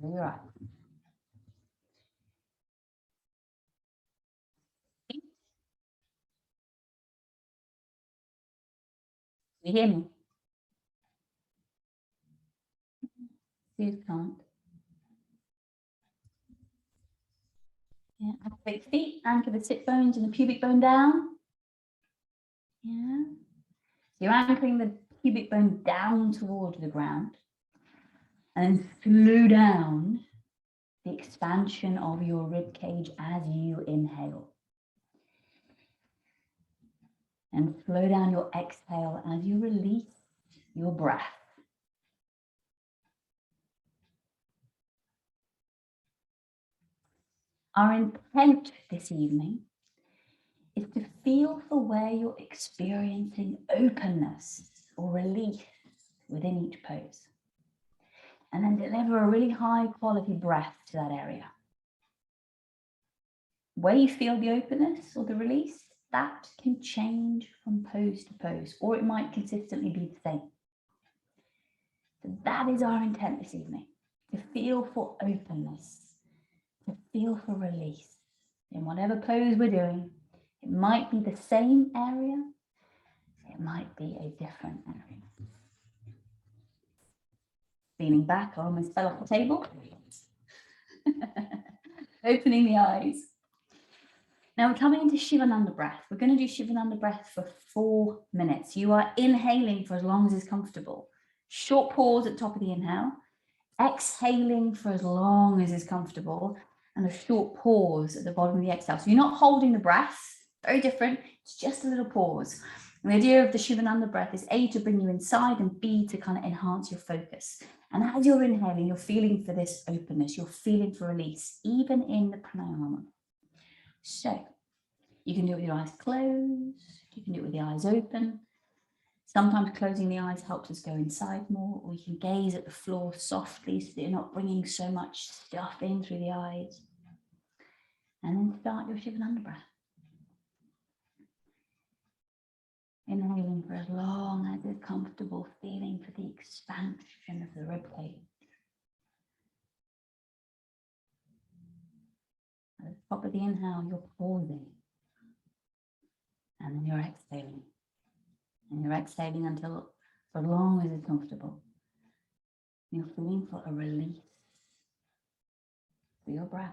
Close your eyes. You hear me? Please can't. Yeah, activate feet, anchor the sit bones and the pubic bone down. Yeah. So you're anchoring the pubic bone down towards the ground. And then slow down the expansion of your rib cage as you inhale. And slow down your exhale as you release your breath. Our intent this evening is to feel for where you're experiencing openness or release within each pose. And then deliver a really high quality breath to that area. Where you feel the openness or the release, that can change from pose to pose, or it might consistently be the same. So that is our intent this evening, to feel for openness, to feel for release. In whatever pose we're doing, it might be the same area, it might be a different area. Leaning back, I almost fell off the table. Opening the eyes. Now we're coming into Shivananda breath. We're going to do Shivananda breath for 4 minutes. You are inhaling for as long as is comfortable. Short pause at the top of the inhale. Exhaling for as long as is comfortable. And a short pause at the bottom of the exhale. So you're not holding the breath. Very different. It's just a little pause. And the idea of the Shivananda breath is A, to bring you inside, and B, to kind of enhance your focus. And as you're inhaling, you're feeling for this openness. You're feeling for release, even in the pranayama. So you can do it with your eyes closed. You can do it with the eyes open. Sometimes closing the eyes helps us go inside more, or you can gaze at the floor softly so that you're not bringing so much stuff in through the eyes. And then start your Shivananda breath. Inhaling for as long as is comfortable, feeling for the expansion of the rib cage. At the top of the inhale, you're pausing. And then you're exhaling. And you're exhaling until for as long as it's comfortable. You're feeling for a release for your breath.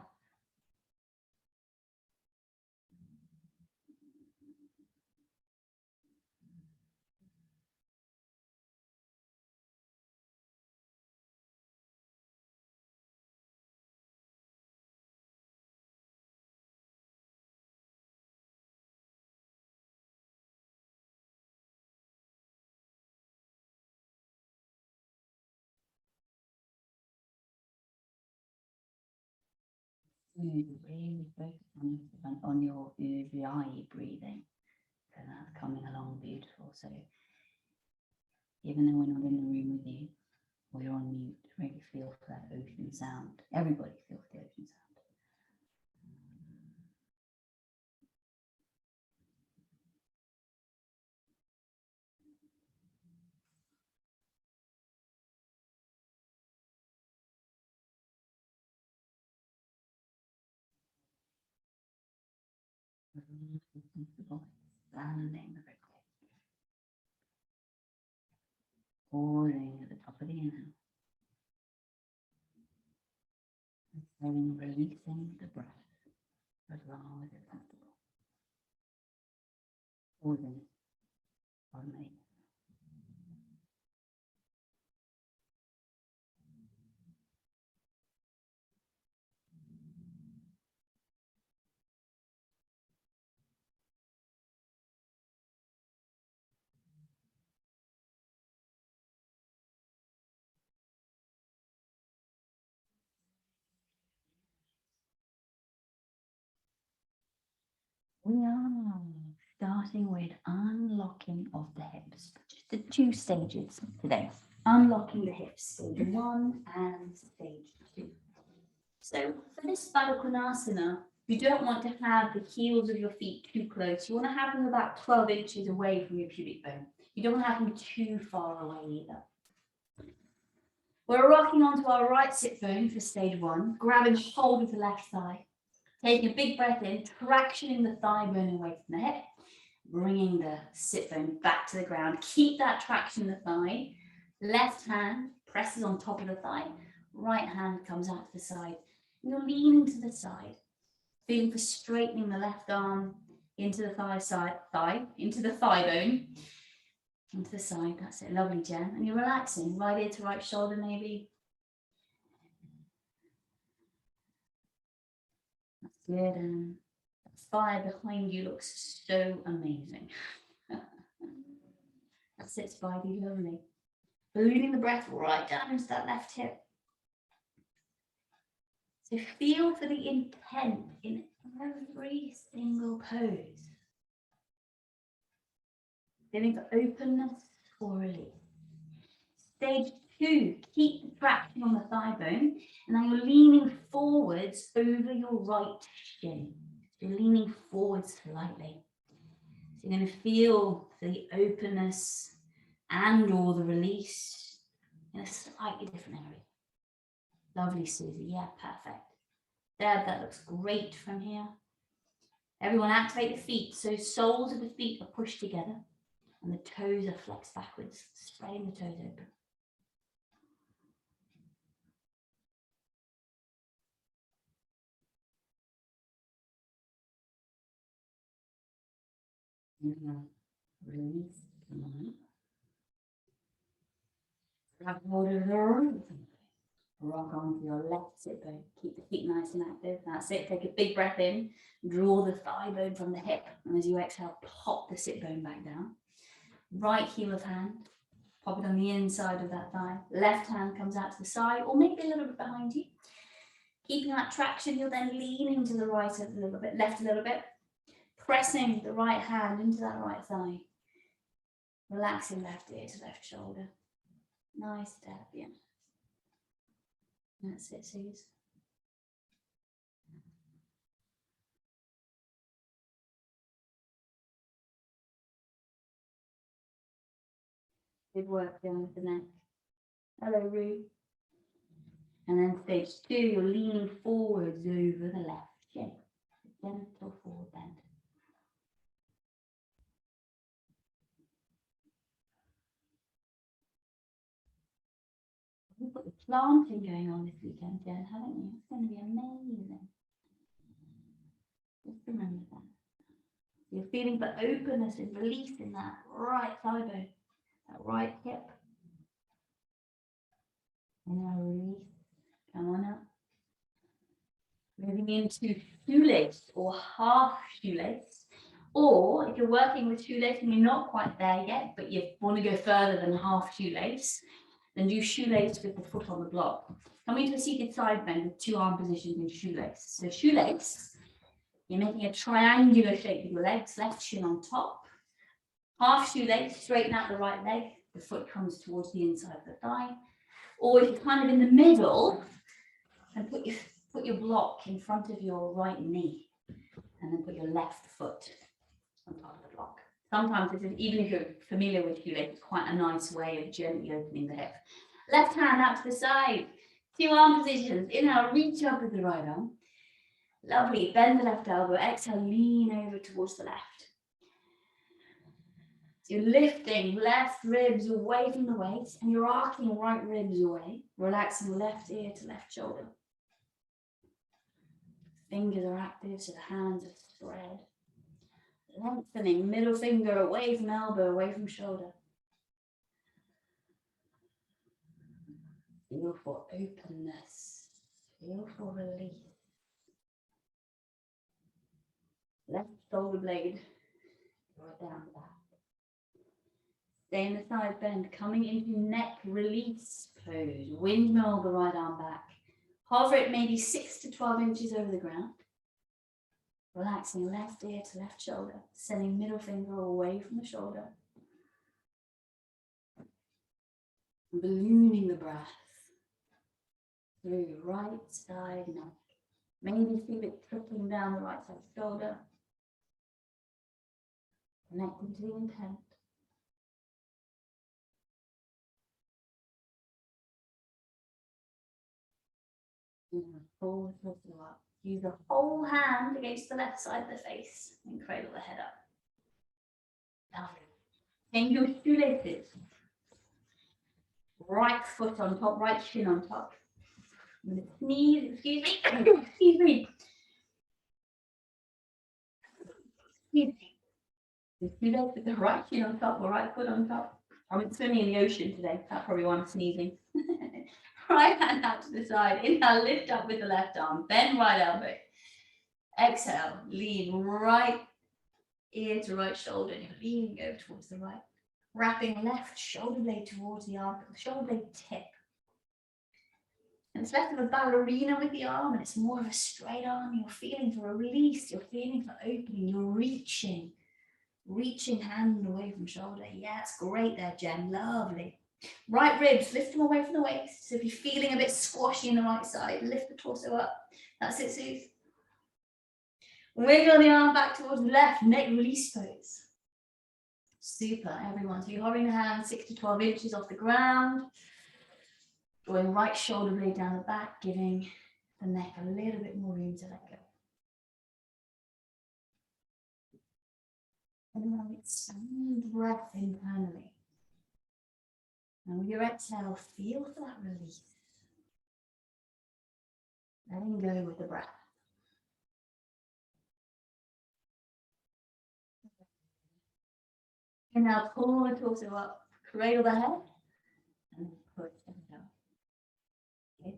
Really focus on your ujjayi breathing. So that's coming along beautiful. So even though we're not in the room with you, or you're on mute, really feel for that ocean sound. Everybody feels the ocean sound. Expanding the rib cage. Pausing at the top of the inhale. Exhaling, releasing the breath as long as it's comfortable. Pausing on the inhale. We are starting with unlocking of the hips. Just the 2 stages today. Unlocking the hips, stage 1 and stage 2. So for this Baddha, you don't want to have the heels of your feet too close. You want to have them about 12 inches away from your pubic bone. You don't want to have them too far away either. We're rocking onto our right sit bone for stage 1, grabbing hold of the left thigh, taking a big breath in, tractioning the thigh bone away from the hip, bringing the sit bone back to the ground. Keep that traction in the thigh. Left hand presses on top of the thigh, right hand comes out to the side. And you're leaning to the side, feeling for straightening the left arm into the thigh, into the thigh bone, into the side. That's it, lovely, Jen. And you're relaxing, right ear to right shoulder maybe. That's good. And that thigh behind you looks so amazing. That sits by you lovely. Ballooning the breath right down into that left hip. So feel for the intent in every single pose. Feeling for openness or release. Stage 2, keep the traction on the thigh bone, and now you're leaning forwards over your right shin. You're leaning forwards slightly. So you're going to feel the openness and or the release in a slightly different area. Lovely, Susie. Yeah, perfect. There, that looks great from here. Everyone activate the feet. So soles of the feet are pushed together and the toes are flexed backwards, spreading the toes open. Release. Grab hold of the right. Rock onto your left sit bone. Keep the feet nice and active. That's it. Take a big breath in. Draw the thigh bone from the hip. And as you exhale, pop the sit bone back down. Right heel of hand. Pop it on the inside of that thigh. Left hand comes out to the side or maybe a little bit behind you. Keeping that traction, you're then leaning to the right a little bit, left a little bit. Pressing the right hand into that right thigh. Relaxing left ear to left shoulder. Nice step, yeah. That's it, Suze. Good work down with the neck. Hello, Rue. And then stage 2, you're leaning forwards over the left shin. Gentle forward bend. You've got the planting going on this weekend, Jen, haven't you? It's going to be amazing. Just remember that. You're feeling the openness and release in that right thigh bone, that right hip. And now release. Come on up. Moving into shoelace or half shoelace. Or if you're working with shoelace and you're not quite there yet, but you want to go further than half shoelace, then do shoelace with the foot on the block. Coming to a seated side bend with 2 arm positions in shoelace. So shoelace, you're making a triangular shape with your legs, left shin on top. Half shoelace, straighten out the right leg. The foot comes towards the inside of the thigh. Or if you're kind of in the middle, and put your block in front of your right knee. And then put your left foot on top of the block. Sometimes this is, even if you're familiar with shoelace, it's quite a nice way of gently opening the hip. Left hand out to the side. 2 arm positions. Inhale, reach up with the right arm. Lovely. Bend the left elbow. Exhale, lean over towards the left. So you're lifting left ribs away from the waist and you're arcing right ribs away. Relaxing left ear to left shoulder. Fingers are active, so the hands are spread. Lengthening, middle finger away from elbow, away from shoulder. Feel for openness. Feel for release. Left shoulder blade, right down the back. Stay in the side bend, coming into neck release pose. Windmill the right arm back. Hover it maybe 6 to 12 inches over the ground. Relaxing left ear to left shoulder, sending middle finger away from the shoulder. Ballooning the breath through right side neck. Maybe feel it trickling down the right side shoulder. Connecting to the intent. Pull the torso up. Use the whole hand against the left side of the face and cradle the head up. Lovely. Change your shoelaces. Right foot on top, right shin on top. I'm going to sneeze, excuse me. Excuse me. Excuse me. The shoelace with the right shin on top, or right foot on top. I went swimming in the ocean today. That's probably why I'm sneezing. Right hand out to the side. Inhale, lift up with the left arm. Bend right elbow. Exhale, lean right ear to right shoulder. And you're leaning over towards the right. Wrapping left shoulder blade towards the arm. Shoulder blade tip. And it's less of a ballerina with the arm, and it's more of a straight arm. You're feeling for a release. You're feeling for opening. You're reaching. Reaching hand away from shoulder. Yeah, it's great there, Jen. Lovely. Right ribs, lift them away from the waist. So if you're feeling a bit squashy in the right side, lift the torso up. That's it, Suze. Wiggle the arm back towards the left, neck release pose. Super, everyone. So you're hovering the hand 6 to 12 inches off the ground. Drawing right shoulder blade down the back, giving the neck a little bit more room to let go. And now expand the breath internally. And with your exhale, feel for that release. Letting go with the breath. And now pull the torso up, cradle the head, and push it down. Okay.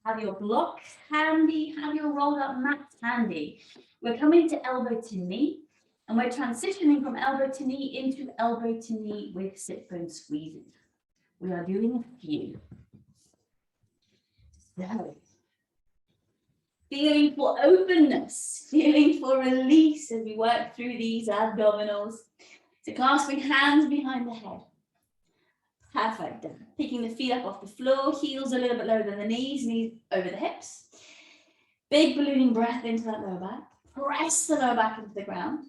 Have your blocks handy, have your rolled up mats handy. We're coming to elbow to knee, and we're transitioning from elbow to knee into elbow to knee with sit bone squeezes. We are doing a few. So, feeling for openness, feeling for release as we work through these abdominals. So clasping hands behind the head. Perfect. Picking the feet up off the floor, heels a little bit lower than the knees over the hips. Big ballooning breath into that lower back. Press the lower back into the ground.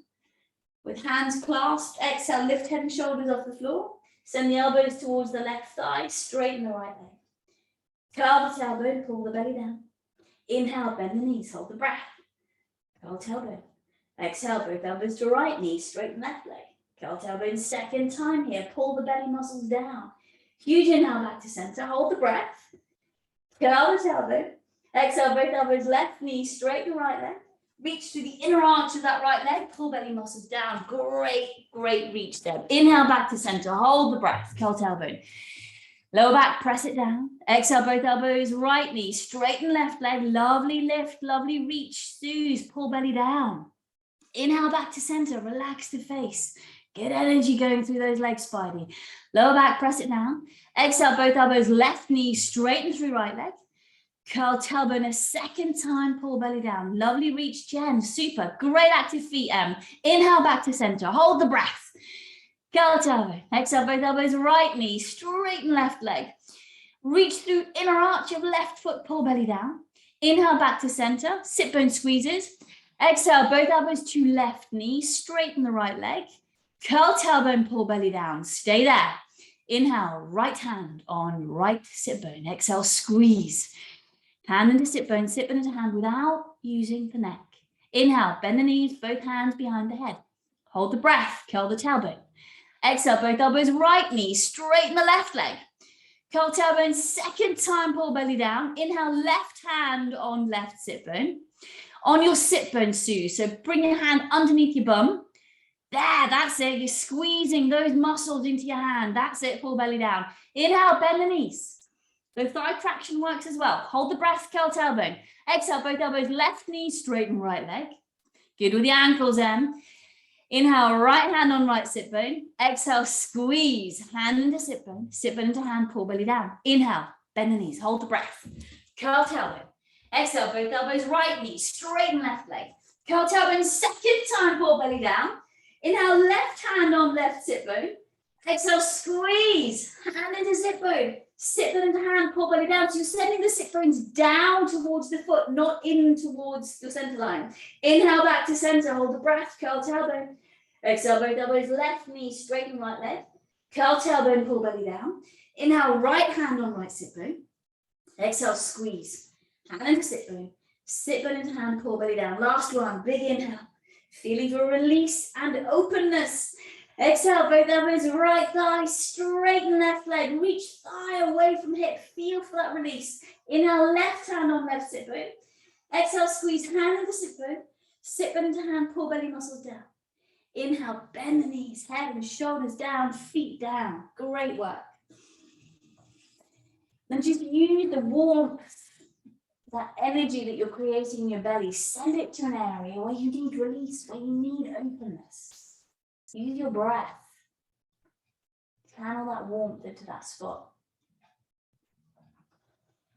With hands clasped, exhale, lift head and shoulders off the floor. Send the elbows towards the left thigh, straighten the right leg. Curl the tailbone, pull the belly down. Inhale, bend the knees, hold the breath. Curl tailbone. Exhale, both elbows to right knee, straighten left leg. Curl tailbone second time here, pull the belly muscles down. Huge inhale back to center, hold the breath. Curl the tailbone. Exhale, both elbows left knee, straighten the right leg. Reach to the inner arch of that right leg, pull belly muscles down. Great, great reach there. Inhale back to center, hold the breath, curl tailbone. Lower back, press it down. Exhale, both elbows, right knee, straighten left leg. Lovely lift, lovely reach. Soothe, pull belly down. Inhale back to center, relax the face. Get energy going through those legs, Spidey. Lower back, press it down. Exhale, both elbows, left knee, straighten through right leg. Curl tailbone a second time, pull belly down. Lovely reach, Jen. Super. Great active feet, Em. Inhale back to center. Hold the breath. Curl tailbone. Exhale, both elbows, right knee, straighten left leg. Reach through inner arch of left foot, pull belly down. Inhale back to center, sit bone squeezes. Exhale, both elbows to left knee, straighten the right leg. Curl tailbone, pull belly down. Stay there. Inhale, right hand on right sit bone. Exhale, squeeze. Hand into sit bone into hand without using the neck. Inhale, bend the knees, both hands behind the head. Hold the breath, curl the tailbone. Exhale, both elbows, right knee, straighten the left leg. Curl tailbone, second time, pull belly down. Inhale, left hand on left sit bone. On your sit bone, Sue, so bring your hand underneath your bum. There, that's it. You're squeezing those muscles into your hand. That's it, pull belly down. Inhale, bend the knees. So thigh traction works as well. Hold the breath, curl tailbone. Exhale, both elbows, left knee, straighten right leg. Good with the ankles, Em. Inhale, right hand on right sit bone. Exhale, squeeze, hand into sit bone into hand, pull belly down. Inhale, bend the knees, hold the breath. Curl tailbone. Exhale, both elbows, right knee, straighten left leg. Curl tailbone, second time, pull belly down. Inhale, left hand on left sit bone. Exhale, squeeze, hand into sit bone. Sit bone into hand, pull belly down. So you're sending the sit bones down towards the foot, not in towards your center line. Inhale back to center, hold the breath, curl tailbone. Exhale, both elbows, left knee, straighten right leg. Curl tailbone, pull belly down. Inhale, right hand on right sit bone. Exhale, squeeze. hand into sit bone into hand, pull belly down. Last one, big inhale, feeling for release and openness. Exhale, both elbows, right thigh, straighten left leg, reach thigh away from hip, feel for that release. Inhale, left hand on left sit bone. Exhale, squeeze hand into sit bone into hand, pull belly muscles down. Inhale, bend the knees, head and shoulders down, feet down. Great work. Then just use the warmth, that energy that you're creating in your belly, send it to an area where you need release, where you need openness. Use your breath. Channel that warmth into that spot.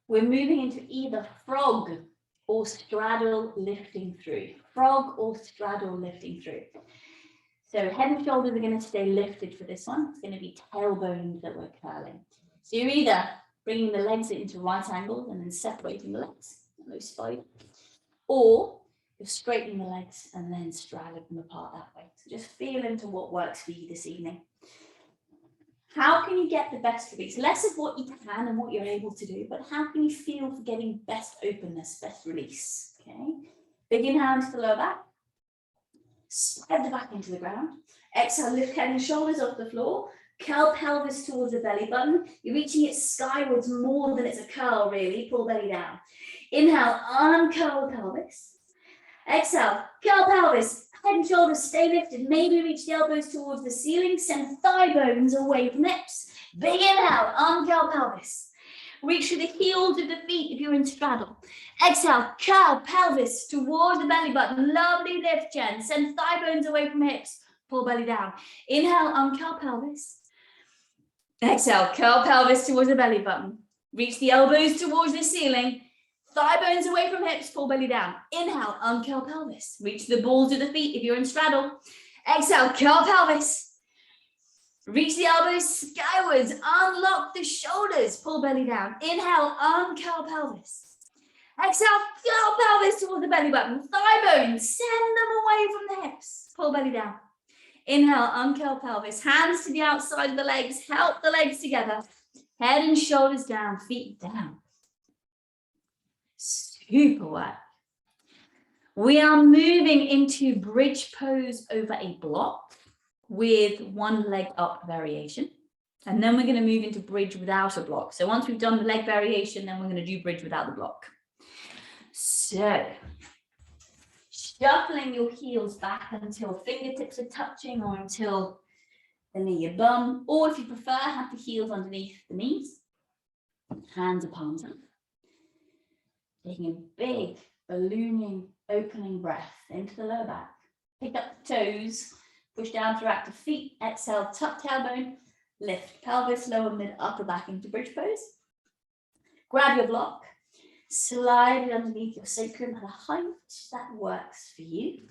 We're moving into either frog or straddle lifting through. Frog or straddle lifting through. So head and shoulders are going to stay lifted for this one. It's going to be tailbones that we're curling. So you're either bringing the legs into right angles and then separating the legs, no spine, or you're straightening the legs and then straddling them apart that way. So just feel into what works for you this evening. How can you get the best release? Less of what you can and what you're able to do, but how can you feel for getting best openness, best release? Okay. Big inhale into the lower back. Spread the back into the ground. Exhale, lift head and shoulders off the floor. Curl pelvis towards the belly button. You're reaching it skywards more than it's a curl, really. Pull belly down. Inhale, uncurl pelvis. Exhale, curl pelvis, head and shoulders stay lifted. Maybe reach the elbows towards the ceiling. Send thigh bones away from hips. Big inhale, uncurl pelvis. Reach for the heels of the feet if you're in straddle. Exhale, curl pelvis towards the belly button. Lovely lift, Jen. Send thigh bones away from hips. Pull belly down. Inhale, uncurl pelvis. Exhale, curl pelvis towards the belly button. Reach the elbows towards the ceiling. Thigh bones away from hips, pull belly down. Inhale, uncurl pelvis. Reach the balls of the feet if you're in straddle. Exhale, curl pelvis. Reach the elbows skywards. Unlock the shoulders, pull belly down. Inhale, uncurl pelvis. Exhale, curl pelvis towards the belly button. Thigh bones, send them away from the hips. Pull belly down. Inhale, uncurl pelvis. Hands to the outside of the legs. Help the legs together. Head and shoulders down, feet down. Super work. We are moving into bridge pose over a block with one leg up variation. And then we're going to move into bridge without a block. So once we've done the leg variation, then we're going to do bridge without the block. So shuffling your heels back until fingertips are touching or until the knee your bum, or if you prefer, have the heels underneath the knees. Hands are palms up. Taking a big ballooning opening breath into the lower back. Pick up the toes, push down through active feet. Exhale, tuck tailbone, lift pelvis, lower mid, upper back into bridge pose. Grab your block. Slide it underneath your sacrum at a height that works for you.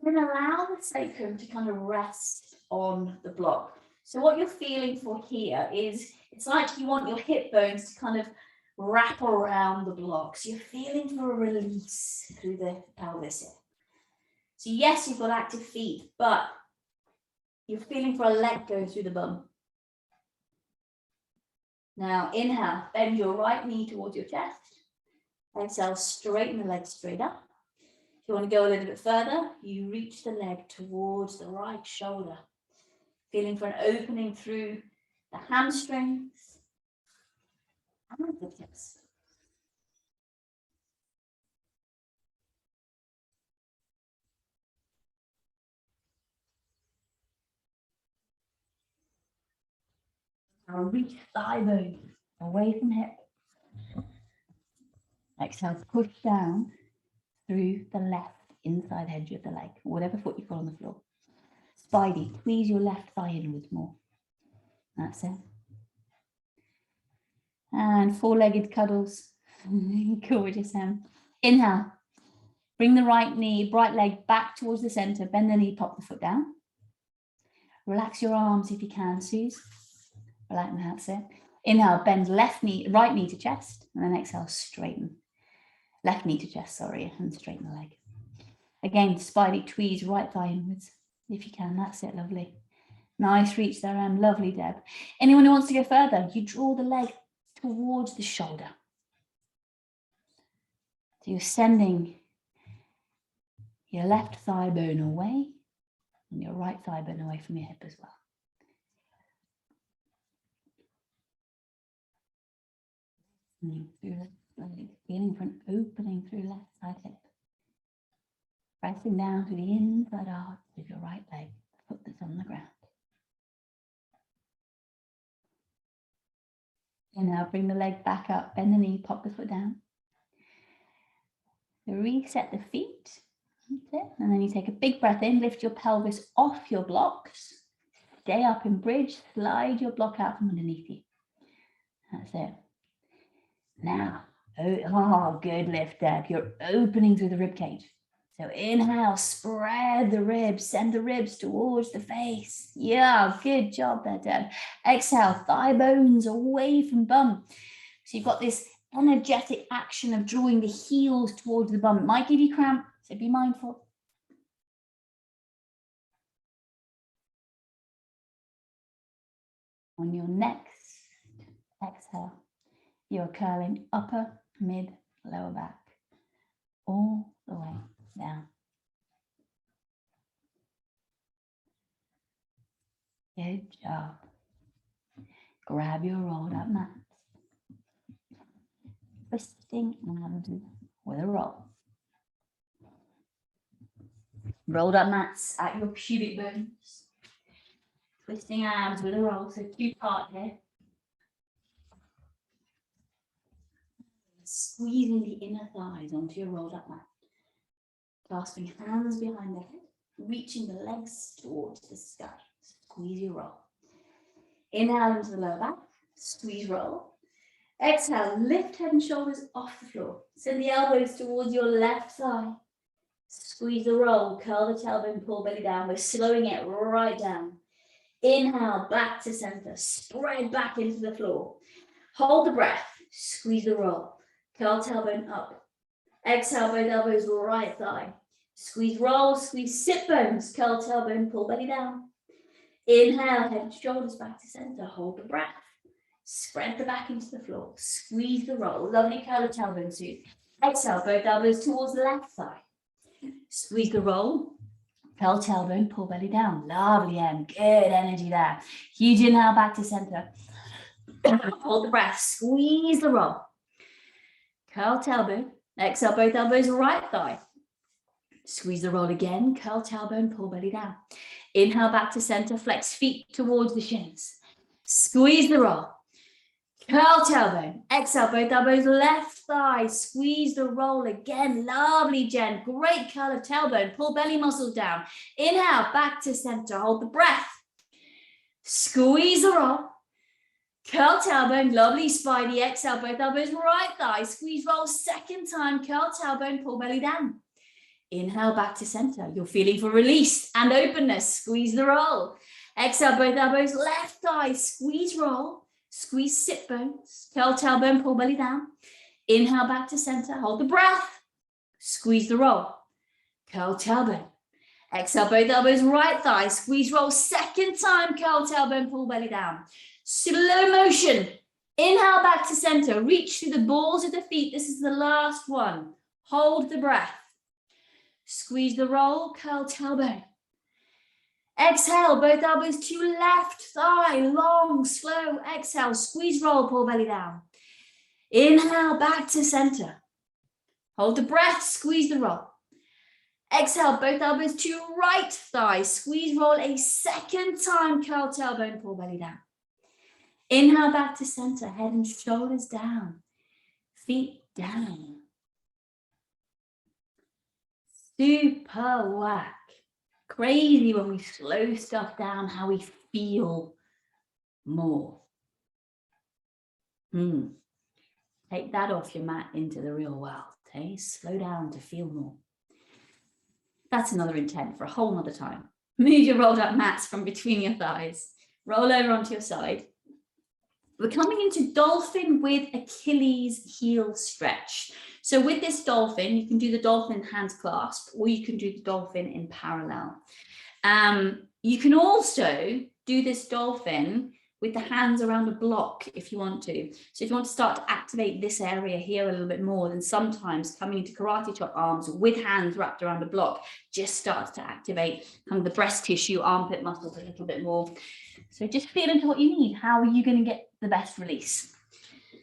Then allow the sacrum to kind of rest on the block. So what you're feeling for here is, it's like you want your hip bones to kind of wrap around the block. So you're feeling for a release through the pelvis here. So yes, you've got active feet, but you're feeling for a let go through the bum. Now, inhale, bend your right knee towards your chest. Exhale, straighten the leg straight up. If you want to go a little bit further, you reach the leg towards the right shoulder. Feeling for an opening through the hamstrings and the hips. Now reach thigh bone away from hip. Exhale, push down through the left inside edge of the leg, whatever foot you've got on the floor. Spidey, squeeze your left thigh inwards more. That's it. And four-legged cuddles. Gorgeous, Em. Inhale. Bring the right knee, right leg back towards the center. Bend the knee, pop the foot down. Relax your arms if you can, Suze. Relax, that's it. Inhale, bend left knee, right knee to chest. And then exhale, straighten. Left knee to chest, sorry, and straighten the leg. Again, spidey tweeze, right thigh inwards. If you can, that's it, lovely. Nice reach there, Em. Lovely, Deb. Anyone who wants to go further, you draw the leg towards the shoulder. So you're sending your left thigh bone away and your right thigh bone away from your hip as well. Feeling for an opening through left side hip. Pressing down to the inside arch of your right leg, the foot that's on the ground. And now bring the leg back up, bend the knee, pop the foot down. Reset the feet. That's it. And then you take a big breath in, lift your pelvis off your blocks. Stay up in bridge, slide your block out from underneath you. That's it. Now, oh, good lift, Deb. You're opening through the rib cage. So inhale, spread the ribs, send the ribs towards the face. Yeah, good job there, Deb. Exhale, thigh bones away from bum. So you've got this energetic action of drawing the heels towards the bum. It might give you cramp, so be mindful. On your next exhale, you're curling upper, mid, lower back, all the way down. Good job. Grab your rolled up mat. Twisting and with a roll. Rolled up mats at your pubic bones. Twisting arms with a roll, so two-part here. Squeezing the inner thighs onto your rolled up mat. Clasping hands behind the head, reaching the legs towards the sky. Squeeze your roll. Inhale into the lower back, squeeze roll. Exhale, lift head and shoulders off the floor. Send the elbows towards your left thigh. Squeeze the roll, curl the tailbone, pull belly down. We're slowing it right down. Inhale, back to center, spread back into the floor. Hold the breath, squeeze the roll, curl tailbone up. Exhale, both elbows, right thigh. Squeeze roll, squeeze sit bones, curl tailbone, pull belly down. Inhale, head and shoulders back to center, hold the breath. Spread the back into the floor, squeeze the roll, lovely curl of tailbone suit. Exhale, both elbows towards the left thigh. Squeeze the roll, curl tailbone, pull belly down. Lovely, Em, good energy there. Huge inhale back to center. Hold the breath, squeeze the roll. Curl tailbone, exhale, both elbows, right thigh. Squeeze the roll again, curl tailbone, pull belly down. Inhale back to center, flex feet towards the shins. Squeeze the roll. Curl tailbone. Exhale, both elbows, left thigh. Squeeze the roll again. Lovely, Jen. Great curl of tailbone. Pull belly muscles down. Inhale, back to center. Hold the breath. Squeeze the roll. Curl tailbone. Lovely, spidey. Exhale, both elbows, right thigh. Squeeze roll. Second time. Curl tailbone. Pull belly down. Inhale, back to center. You're feeling for release and openness. Squeeze the roll. Exhale, both elbows, left thigh. Squeeze roll. Squeeze sit bones, curl tailbone, pull belly down. Inhale back to center, hold the breath. Squeeze the roll, curl tailbone. Exhale, both elbows, right thigh, squeeze roll. Second time, curl tailbone, pull belly down. Slow motion. Inhale back to center, reach through the balls of the feet. This is the last one. Hold the breath. Squeeze the roll, curl tailbone. Exhale, both elbows to left thigh, long, slow. Exhale, squeeze, roll, pull belly down. Inhale, back to center. Hold the breath, squeeze the roll. Exhale, both elbows to right thigh, squeeze, roll a second time, curl tailbone, pull belly down. Inhale, back to center, head and shoulders down, feet down. Super whack. Crazy when we slow stuff down, how we feel more. Take that off your mat into the real world. Okay? Slow down to feel more. That's another intent for a whole nother time. Move your rolled up mats from between your thighs. Roll over onto your side. We're coming into dolphin with Achilles heel stretch. So with this dolphin, you can do the dolphin hands clasp, or you can do the dolphin in parallel. You can also do this dolphin with the hands around a block if you want to. So if you want to start to activate this area here a little bit more, then sometimes coming into karate chop arms with hands wrapped around a block just starts to activate kind of the breast tissue, armpit muscles a little bit more. So just feel into what you need. How are you going to get the best release?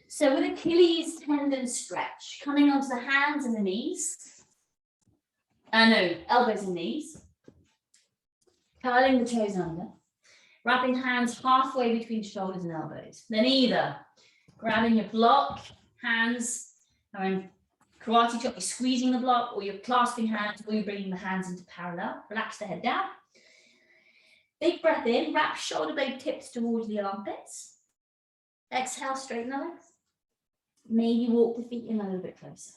So with Achilles tendon stretch, coming onto the hands and the knees. Elbows and knees. Curling the toes under. Wrapping hands halfway between shoulders and elbows. Then either grabbing your block, hands, or in karate chop, you're squeezing the block, or you're clasping hands, or you're bringing the hands into parallel. Relax the head down. Big breath in, wrap shoulder blade tips towards the armpits. Exhale, straighten the legs. Maybe walk the feet in a little bit closer.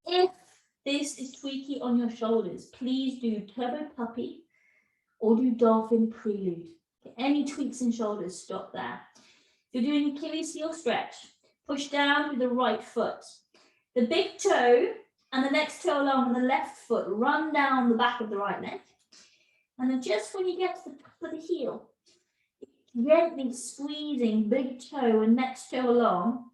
If this is tweaky on your shoulders, please do turbo puppy or do dolphin prelude. Any tweaks in shoulders, stop there. If you're doing Achilles heel stretch, push down with the right foot. The big toe and the next toe along with the left foot run down the back of the right leg. And then just when you get to the top of the heel, gently squeezing big toe and next toe along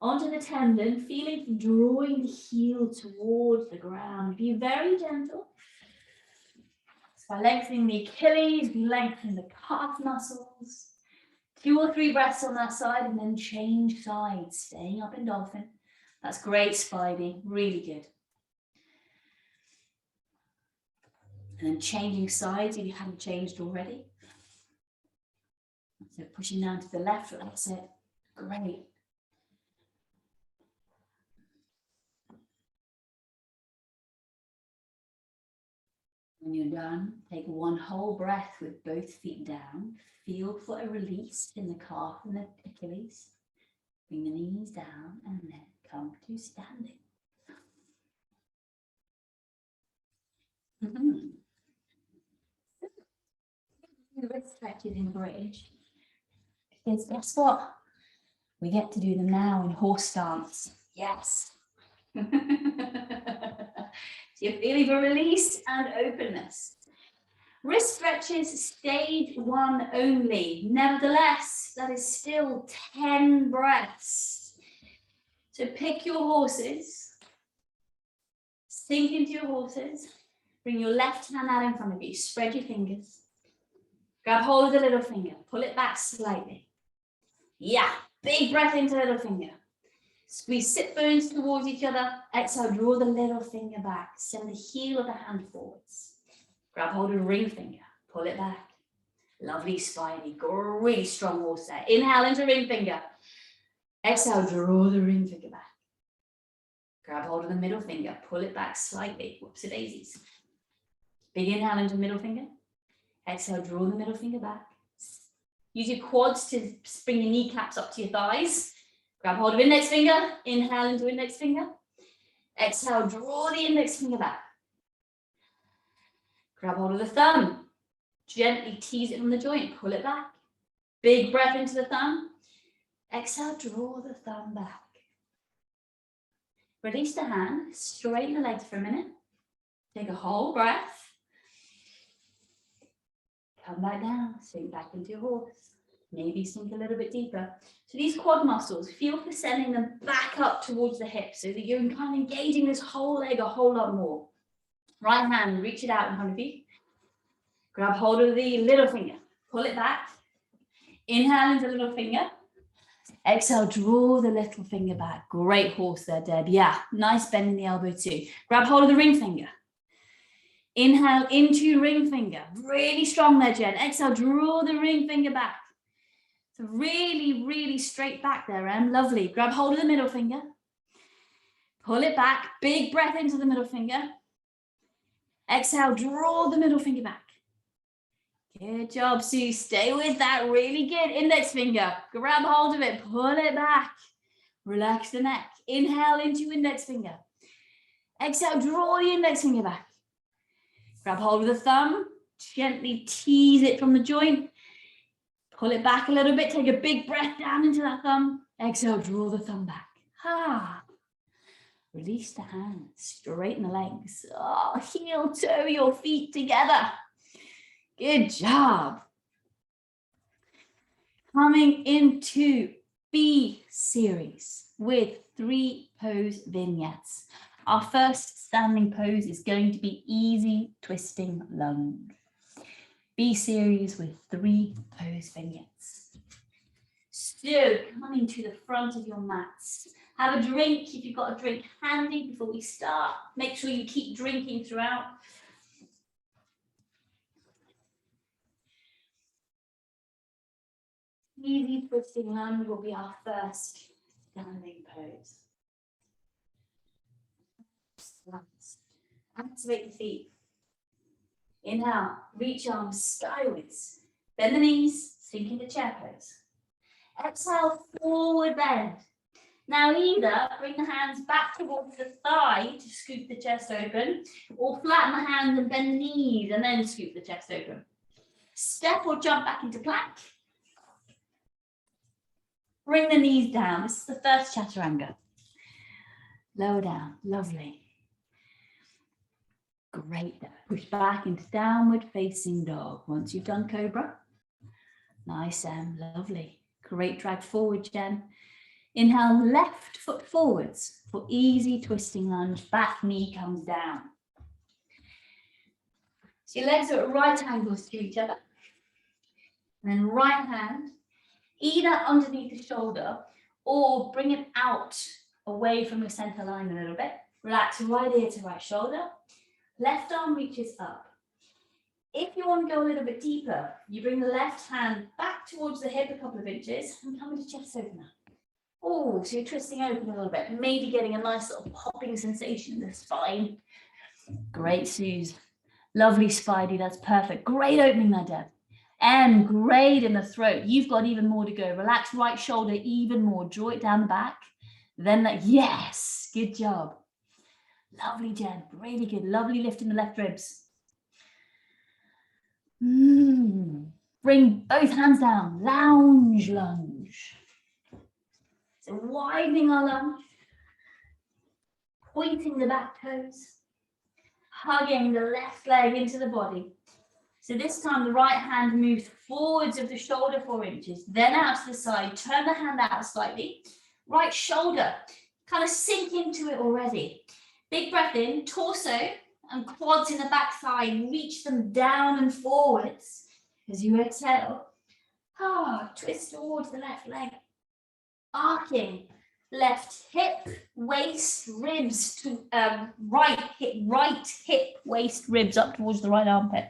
onto the tendon, feeling drawing the heel towards the ground. Be very gentle. By lengthening the Achilles, be lengthening the calf muscles. 2 or 3 breaths on that side and then change sides, staying up in dolphin. That's great, Spidey, really good. And then changing sides if you haven't changed already. So pushing down to the left, that's it, great. When you're done, take one whole breath with both feet down. Feel for a release in the calf and the Achilles. Bring the knees down and then come to standing. The wrist stretches in bridge. Because guess what? We get to do them now in horse stance. Yes. So you're feeling for release and openness. Wrist stretches, stage 1 only. Nevertheless, that is still 10 breaths. So pick your horses. Sink into your horses. Bring your left hand out in front of you. Spread your fingers. Grab hold of the little finger. Pull it back slightly. Yeah, big breath into the little finger. Squeeze sit bones towards each other. Exhale, draw the little finger back. Send the heel of the hand forwards. Grab hold of the ring finger. Pull it back. Lovely, Spidey. Really strong horse there. Inhale into ring finger. Exhale, draw the ring finger back. Grab hold of the middle finger. Pull it back slightly. Whoopsie daisies. Big inhale into middle finger. Exhale, draw the middle finger back. Use your quads to bring your kneecaps up to your thighs. Grab hold of index finger. Inhale into index finger. Exhale, draw the index finger back. Grab hold of the thumb. Gently tease it from the joint. Pull it back. Big breath into the thumb. Exhale, draw the thumb back. Release the hand. Straighten the legs for a minute. Take a whole breath. Come back down. Sink back into your horse. Maybe sink a little bit deeper. So these quad muscles, feel for sending them back up towards the hips so that you're kind of engaging this whole leg a whole lot more. Right hand, reach it out in front of you. Grab hold of the little finger. Pull it back. Inhale into the little finger. Exhale, draw the little finger back. Great horse there, Deb. Yeah, nice bend in the elbow too. Grab hold of the ring finger. Inhale into ring finger. Really strong there, Jen. Exhale, draw the ring finger back. So really, really straight back there, Em. Lovely. Grab hold of the middle finger. Pull it back. Big breath into the middle finger. Exhale, draw the middle finger back. Good job, Sue. Stay with that. Really good. Index finger. Grab hold of it. Pull it back. Relax the neck. Inhale into index finger. Exhale, draw the index finger back. Grab hold of the thumb. Gently tease it from the joint. Pull it back a little bit. Take a big breath down into that thumb. Exhale, draw the thumb back. Ah. Release the hands. Straighten the legs. Oh, heel toe your feet together. Good job. Coming into B series with 3 pose vignettes. Our first standing pose is going to be easy twisting lunge. B series with 3 pose vignettes. So coming to the front of your mats. Have a drink if you've got a drink handy before we start. Make sure you keep drinking throughout. Easy twisting lunge will be our first standing pose. Activate the feet. Inhale, reach arms skywards. Bend the knees, sink into chair pose. Exhale, forward bend. Now either bring the hands back towards the thigh to scoop the chest open, or flatten the hands and bend the knees and then scoop the chest open. Step or jump back into plank. Bring the knees down. This is the first chaturanga. Lower down. Lovely. Great. Push back into downward facing dog. Once you've done cobra. Nice and lovely. Great drag forward, Jen. Inhale, left foot forwards for easy twisting lunge. Back knee comes down. So your legs are at right angles to each other. And then right hand, either underneath the shoulder or bring it out away from the center line a little bit. Relax right ear to right shoulder. Left arm reaches up. If you want to go a little bit deeper, you bring the left hand back towards the hip a couple of inches and come into chest opener. Oh, so you're twisting open a little bit, maybe getting a nice little popping sensation in the spine. Great, Suze. Lovely, Spidey. That's perfect. Great opening there, Deb. And great in the throat. You've got even more to go. Relax right shoulder even more. Draw it down the back. Then that, yes, good job. Lovely, Jen. Really good. Lovely lift in the left ribs. Bring both hands down. Lounge lunge. So widening our lunge. Pointing the back toes. Hugging the left leg into the body. So this time the right hand moves forwards of the shoulder 4 inches, then out to the side. Turn the hand out slightly. Right shoulder, kind of sink into it already. Big breath in, torso and quads in the back thigh. Reach them down and forwards as you exhale. Twist towards the left leg. Arcing. Left hip, waist, ribs to right hip, waist, ribs up towards the right armpit.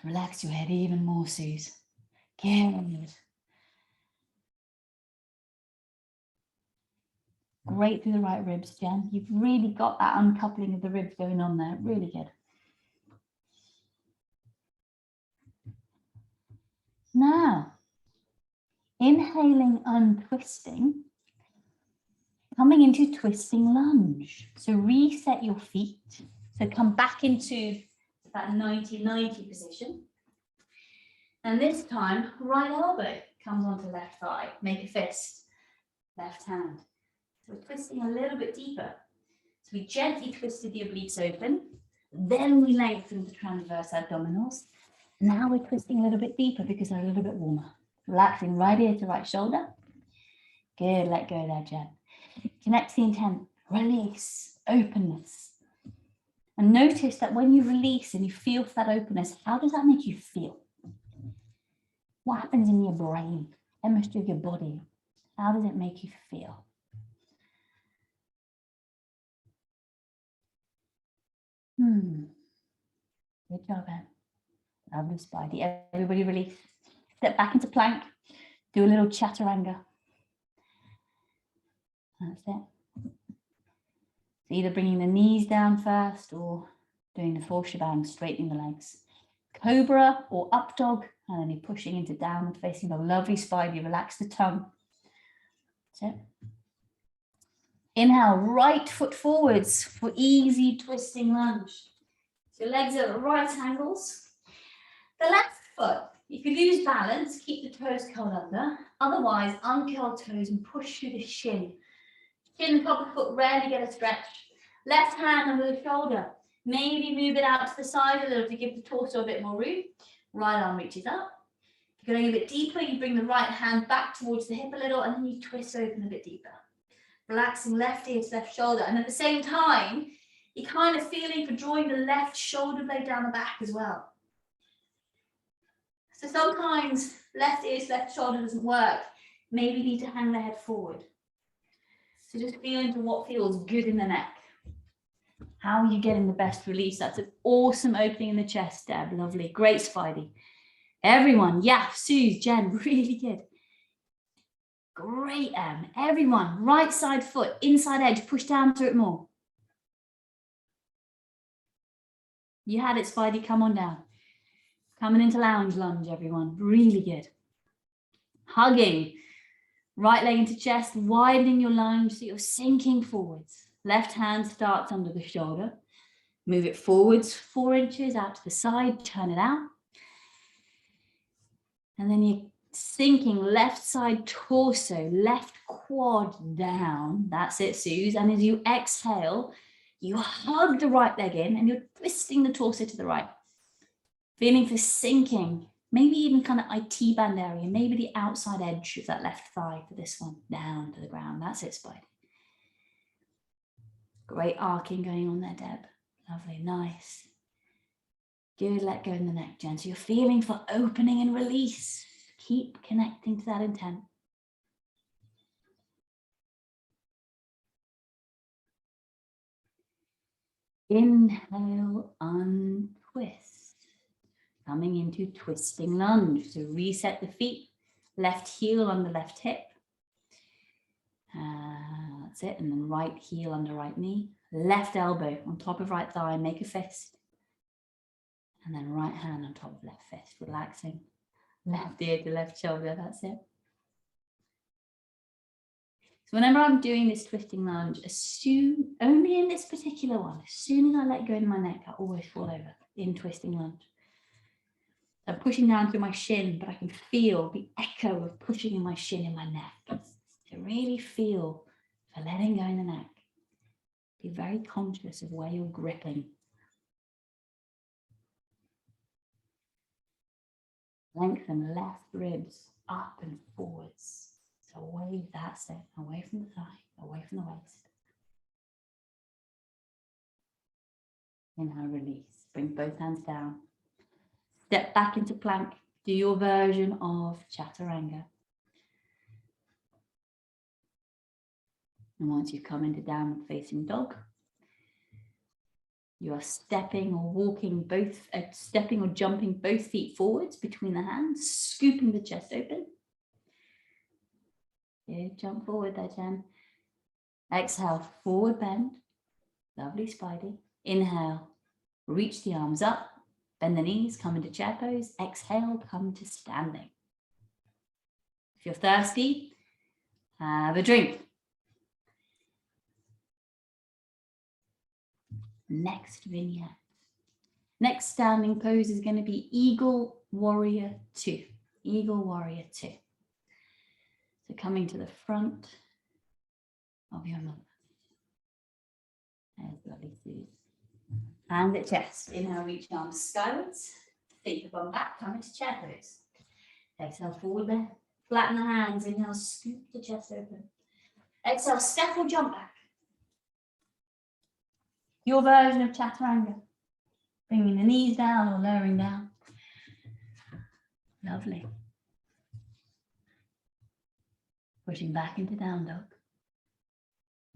Relax your head even more, Suze. Good. Great through the right ribs, Jen. You've really got that uncoupling of the ribs going on there. Really good. Now, inhaling, untwisting, coming into twisting lunge. So reset your feet. So come back into that 90-90 position. And this time, right elbow comes onto left thigh. Make a fist, left hand. So we're twisting a little bit deeper. So we gently twisted the obliques open. Then we lengthened the transverse abdominals. Now we're twisting a little bit deeper because they're a little bit warmer. Relaxing right ear to right shoulder. Good, let go there, Jen. Connect the intent, release, openness. And notice that when you release and you feel that openness, how does that make you feel? What happens in your brain, chemistry of your body? How does it make you feel? Good job, Anne. Lovely, Spidey. Everybody release. Step back into plank. Do a little chaturanga. That's it. So either bringing the knees down first or doing the full shebang, straightening the legs. Cobra or up dog, and then you're pushing into downward facing dog. Lovely, Spidey. Relax the tongue. That's it. Inhale, right foot forwards for easy twisting lunge. So legs are at right angles. The left foot, if you lose balance, keep the toes curled under. Otherwise, uncurl toes and push through the shin. Shin and top of the foot rarely get a stretch. Left hand under the shoulder. Maybe move it out to the side a little to give the torso a bit more room. Right arm reaches up. Going a bit deeper, you bring the right hand back towards the hip a little, and then you twist open a bit deeper. Relaxing left ear to left shoulder. And at the same time, you're kind of feeling for drawing the left shoulder blade down the back as well. So sometimes left ear to left shoulder doesn't work. Maybe you need to hang the head forward. So just feel into what feels good in the neck. How are you getting the best release? That's an awesome opening in the chest, Deb. Lovely. Great, Spidey. Everyone, yeah, Suze, Jen, really good. Great, Em. Everyone, right side foot, inside edge, push down to it more. You had it, Spidey, come on down. Coming into lunge, everyone. Really good. Hugging. Right leg into chest, widening your lunge so you're sinking forwards. Left hand starts under the shoulder. Move it forwards 4 inches out to the side, turn it out. And then you're sinking left side torso, left quad down. That's it, Suze. And as you exhale, you hug the right leg in and you're twisting the torso to the right. Feeling for sinking, maybe even kind of IT band area, maybe the outside edge of that left thigh for this one, down to the ground. That's it, Spidey. Great arcing going on there, Deb. Lovely, nice. Good, let go in the neck, Jen. So you're feeling for opening and release. Keep connecting to that intent. Inhale, untwist. Coming into twisting lunge. So reset the feet, left heel under left hip. That's it. And then right heel under right knee. Left elbow on top of right thigh, make a fist. And then right hand on top of left fist, relaxing. Left ear to left shoulder, that's it. So whenever I'm doing this twisting lunge, only in this particular one, as soon as I let go in my neck, I always fall over in twisting lunge. I'm pushing down through my shin, but I can feel the echo of pushing in my shin in my neck. To really feel for letting go in the neck. Be very conscious of where you're gripping. Lengthen left ribs up and forwards. So away, that's it. Away from the thigh, away from the waist. Inhale, release. Bring both hands down. Step back into plank. Do your version of chaturanga. And once you come into downward facing dog, you are stepping or walking both, stepping or jumping both feet forwards between the hands, scooping the chest open. Good, jump forward there, Jen. Exhale, forward bend. Lovely, Spidey. Inhale, reach the arms up, bend the knees, come into chair pose. Exhale, come to standing. If you're thirsty, have a drink. Next vignette. Next standing pose is going to be Eagle Warrior 2. Eagle Warrior 2. So coming to the front of your mat. There's lovely Suze. Hand at chest. Inhale, reach arms skywards. Feet up on back. Come into chair pose. Exhale, forward bend. Flatten the hands. Inhale, scoop the chest open. Exhale, step or jump back. Your version of chaturanga. Bringing the knees down or lowering down. Lovely. Pushing back into down dog.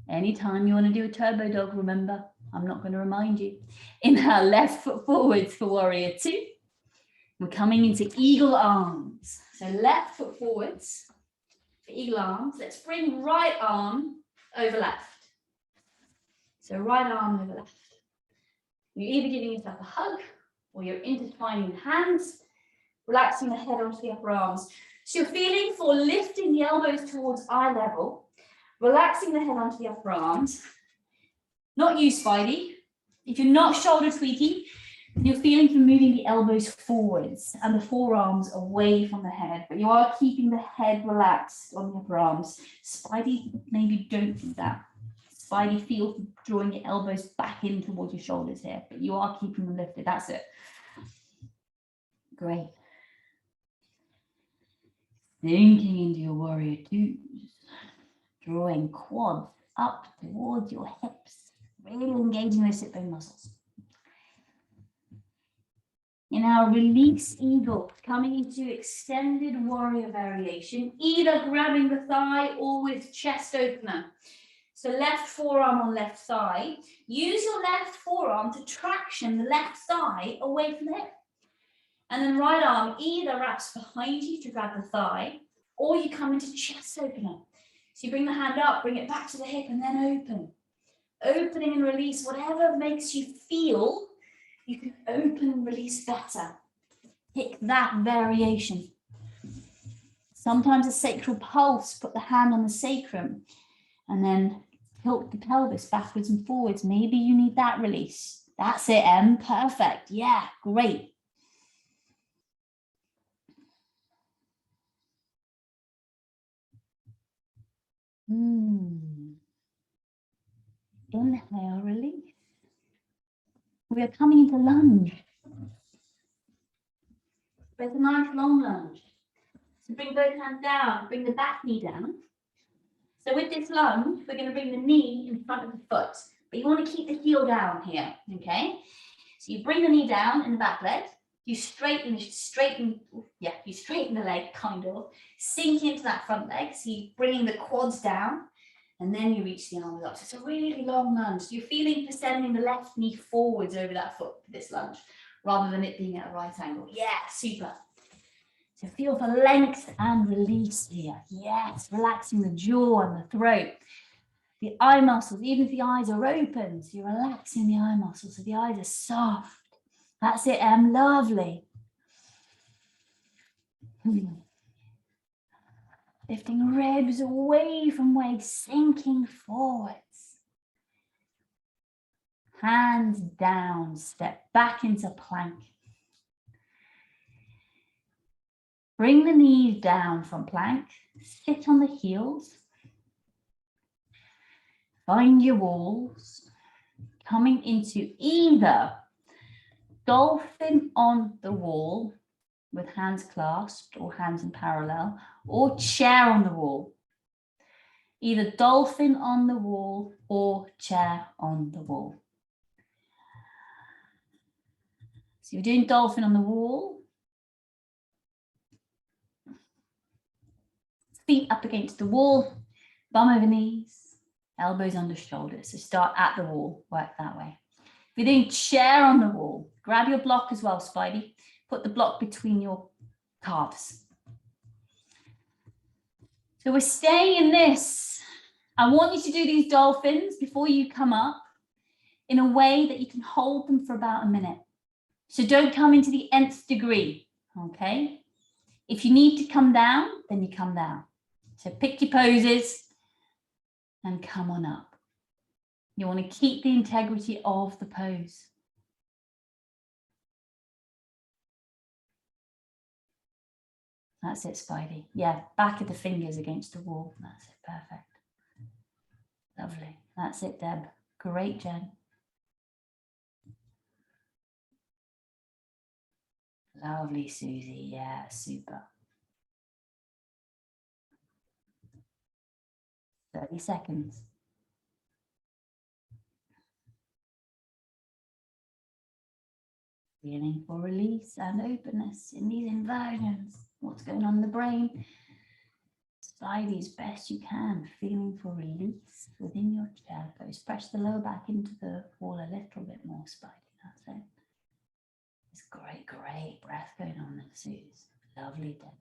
Anytime you want to do a turbo dog, remember, I'm not going to remind you. Inhale, left foot forwards for warrior 2. We're coming into eagle arms. So left foot forwards for eagle arms. Let's bring right arm over left. So right arm over left. You're either giving yourself a hug or you're intertwining hands, relaxing the head onto the upper arms. So you're feeling for lifting the elbows towards eye level, relaxing the head onto the upper arms. Not you, Spidey. If you're not shoulder tweaking, you're feeling for moving the elbows forwards and the forearms away from the head, but you are keeping the head relaxed on the upper arms. Spidey, maybe don't do that. Spidey, feel for drawing your elbows back in towards your shoulders here, but you are keeping them lifted. That's it. Great. Sinking into your warrior twos, drawing quads up towards your hips, really engaging those sit bone muscles. In our release eagle, coming into extended warrior variation, either grabbing the thigh or with chest opener. So left forearm on left thigh. Use your left forearm to traction the left thigh away from the hip. And then right arm either wraps behind you to grab the thigh, or you come into chest opener. So you bring the hand up, bring it back to the hip, and then open. Opening and release, whatever makes you feel, you can open and release better. Pick that variation. Sometimes a sacral pulse, put the hand on the sacrum, and then tilt the pelvis backwards and forwards. Maybe you need that release. That's it, Em. Perfect. Yeah, great. Inhale, release. We are coming into lunge. There's a nice long lunge. So bring both hands down, bring the back knee down. So with this lunge, we're going to bring the knee in front of the foot, but you want to keep the heel down here, okay? So you bring the knee down in the back leg, you straighten the leg, kind of, sink into that front leg, so you're bringing the quads down, and then you reach the arms up. So it's a really long lunge. So you're feeling for sending the left knee forwards over that foot for this lunge, rather than it being at a right angle. Yeah, super. So feel for length and release here. Yes, relaxing the jaw and the throat. The eye muscles, even if the eyes are open, so you're relaxing the eye muscles, so the eyes are soft. That's it, Em, lovely. Lifting ribs away from waist, sinking forwards. Hands down, step back into plank. Bring the knees down from plank, sit on the heels. Find your walls, coming into either dolphin on the wall with hands clasped or hands in parallel, or chair on the wall. Either dolphin on the wall or chair on the wall. So you're doing dolphin on the wall. Feet up against the wall, bum over knees, elbows under shoulders. So start at the wall, work that way. If you're doing chair on the wall, grab your block as well, Spidey. Put the block between your calves. So we're staying in this. I want you to do these dolphins before you come up in a way that you can hold them for about a minute. So don't come into the nth degree, okay? If you need to come down, then you come down. So pick your poses and come on up. You want to keep the integrity of the pose. That's it, Spidey. Yeah, back of the fingers against the wall. That's it, perfect. Lovely. That's it, Deb. Great, Jen. Lovely, Susie. Yeah, super. 30 seconds. Feeling for release and openness in these inversions. What's going on in the brain? Spidey as best you can, feeling for release within your chair pose. Press the lower back into the wall a little bit more, Spidey. That's it. It's great, great breath going on there, Suze. Lovely, Deb.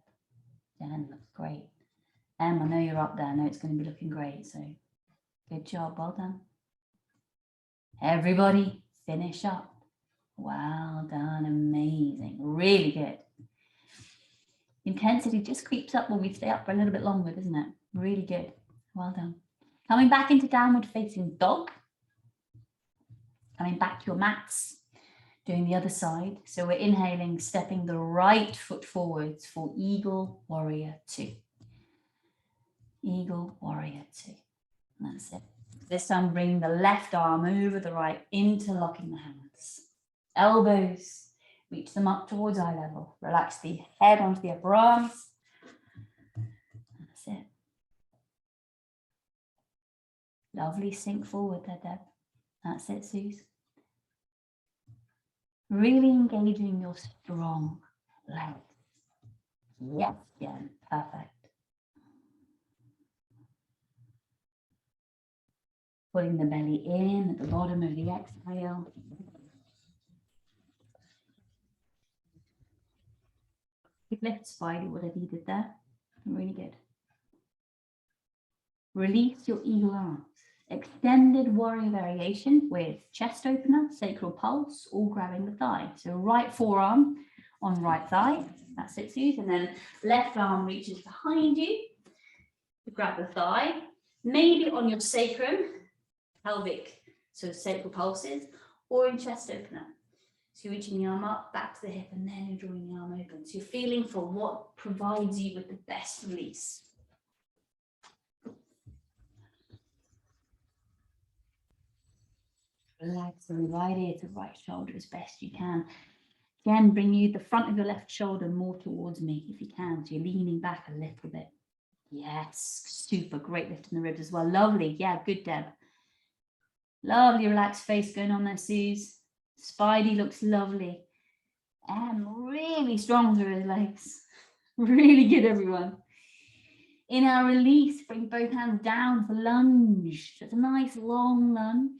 Jen looks great. Em, I know you're up there. I know it's going to be looking great. So good job. Well done. Everybody, finish up. Well done. Amazing. Really good. Intensity just creeps up when we stay up for a little bit longer, doesn't it? Really good. Well done. Coming back into downward facing dog. Coming back to your mats. Doing the other side. So we're inhaling, stepping the right foot forwards for Eagle Warrior 2. Eagle Warrior 2. And that's it. This time bring the left arm over the right, interlocking the hands. Elbows, reach them up towards eye level. Relax the head onto the upper arms. Lovely, sink forward there, Deb. That's it, Suze. Really engaging your strong legs. Yes, Jen, perfect. Putting the belly in at the bottom of the exhale. Good lift, Spidey, whatever you did there. Really good. Release your eagle arms. Extended warrior variation with chest opener, sacral pulse, all grabbing the thigh. So right forearm on right thigh. That's it, Suze. And then left arm reaches behind you to grab the thigh. Maybe on your sacrum, pelvic, so sacral pulses, or in chest opener. So you're reaching the arm up, back to the hip, and then you're drawing the arm open. So you're feeling for what provides you with the best release. Relax the right ear to right shoulder as best you can. Again, bring you the front of your left shoulder more towards me if you can. So you're leaning back a little bit. Yes, super great lift in the ribs as well. Lovely. Yeah, good, Deb. Lovely relaxed face going on there, Suze. Spidey looks lovely. And really strong through his legs. Really good, everyone. Inhale, release. Bring both hands down for lunge. So it's a nice long lunge.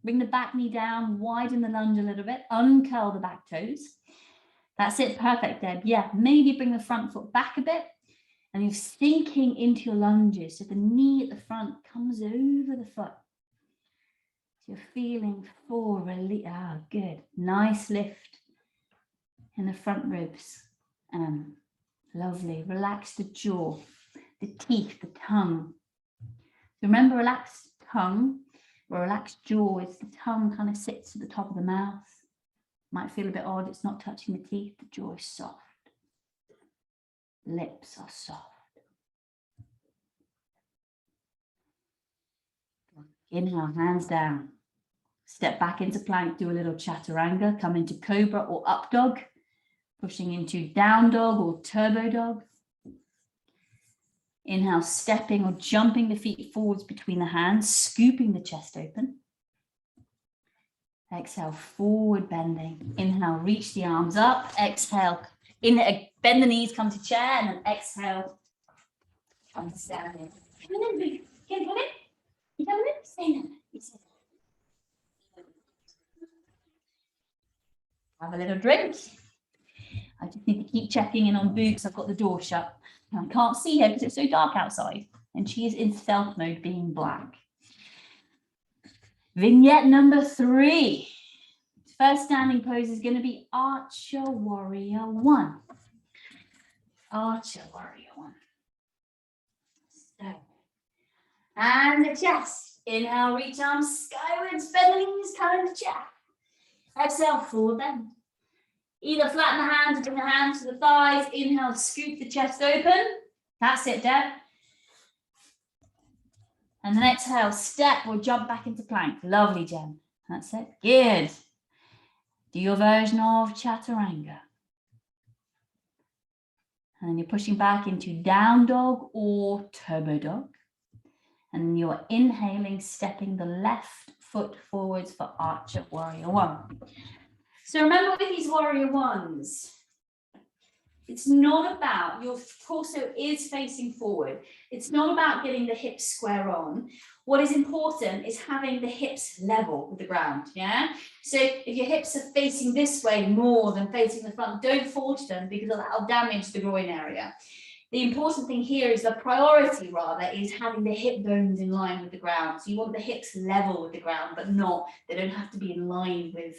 Bring the back knee down, widen the lunge a little bit, uncurl the back toes. That's it, perfect, Deb. Yeah, maybe bring the front foot back a bit and you're sinking into your lunges. So the knee at the front comes over the foot. So you're feeling for release. Ah, good. Nice lift in the front ribs. Lovely. Relax the jaw, the teeth, the tongue. So remember, relaxed tongue. Or relaxed jaw is the tongue kind of sits at the top of the mouth. Might feel a bit odd, it's not touching the teeth. The jaw is soft. Lips are soft. Inhale, hands down. Step back into plank, do a little chaturanga. Come into cobra or up dog. Pushing into down dog or turbo dog. Inhale, stepping or jumping the feet forwards between the hands, scooping the chest open. Exhale, forward bending. Inhale, reach the arms up. Exhale, bend the knees, come to chair, and then exhale, come to standing. Come in, Luke. Come in. You coming in? Stay in there. Have a little drink. I just need to keep checking in on Boots. I've got the door shut. I can't see her because it's so dark outside. And she is in stealth mode, being black. Vignette number 3. First standing pose is going to be Archer Warrior 1. Archer Warrior 1. So, and the chest. Inhale, reach arms skywards, bend the knees, come into chair. Exhale, forward bend. Either flatten the hands or bring the hands to the thighs. Inhale, scoop the chest open. That's it, Deb. And then exhale, step or jump back into plank. Lovely, Jen. That's it. Good. Do your version of chaturanga. And then you're pushing back into down dog or turbo dog. And you're inhaling, stepping the left foot forwards for Archer Warrior 1. So remember with these Warrior 1s, it's not about, your torso is facing forward. It's not about getting the hips square on. What is important is having the hips level with the ground, yeah? So if your hips are facing this way more than facing the front, don't force them because that'll damage the groin area. The important thing here is the priority rather is having the hip bones in line with the ground. So you want the hips level with the ground, but not, they don't have to be in line with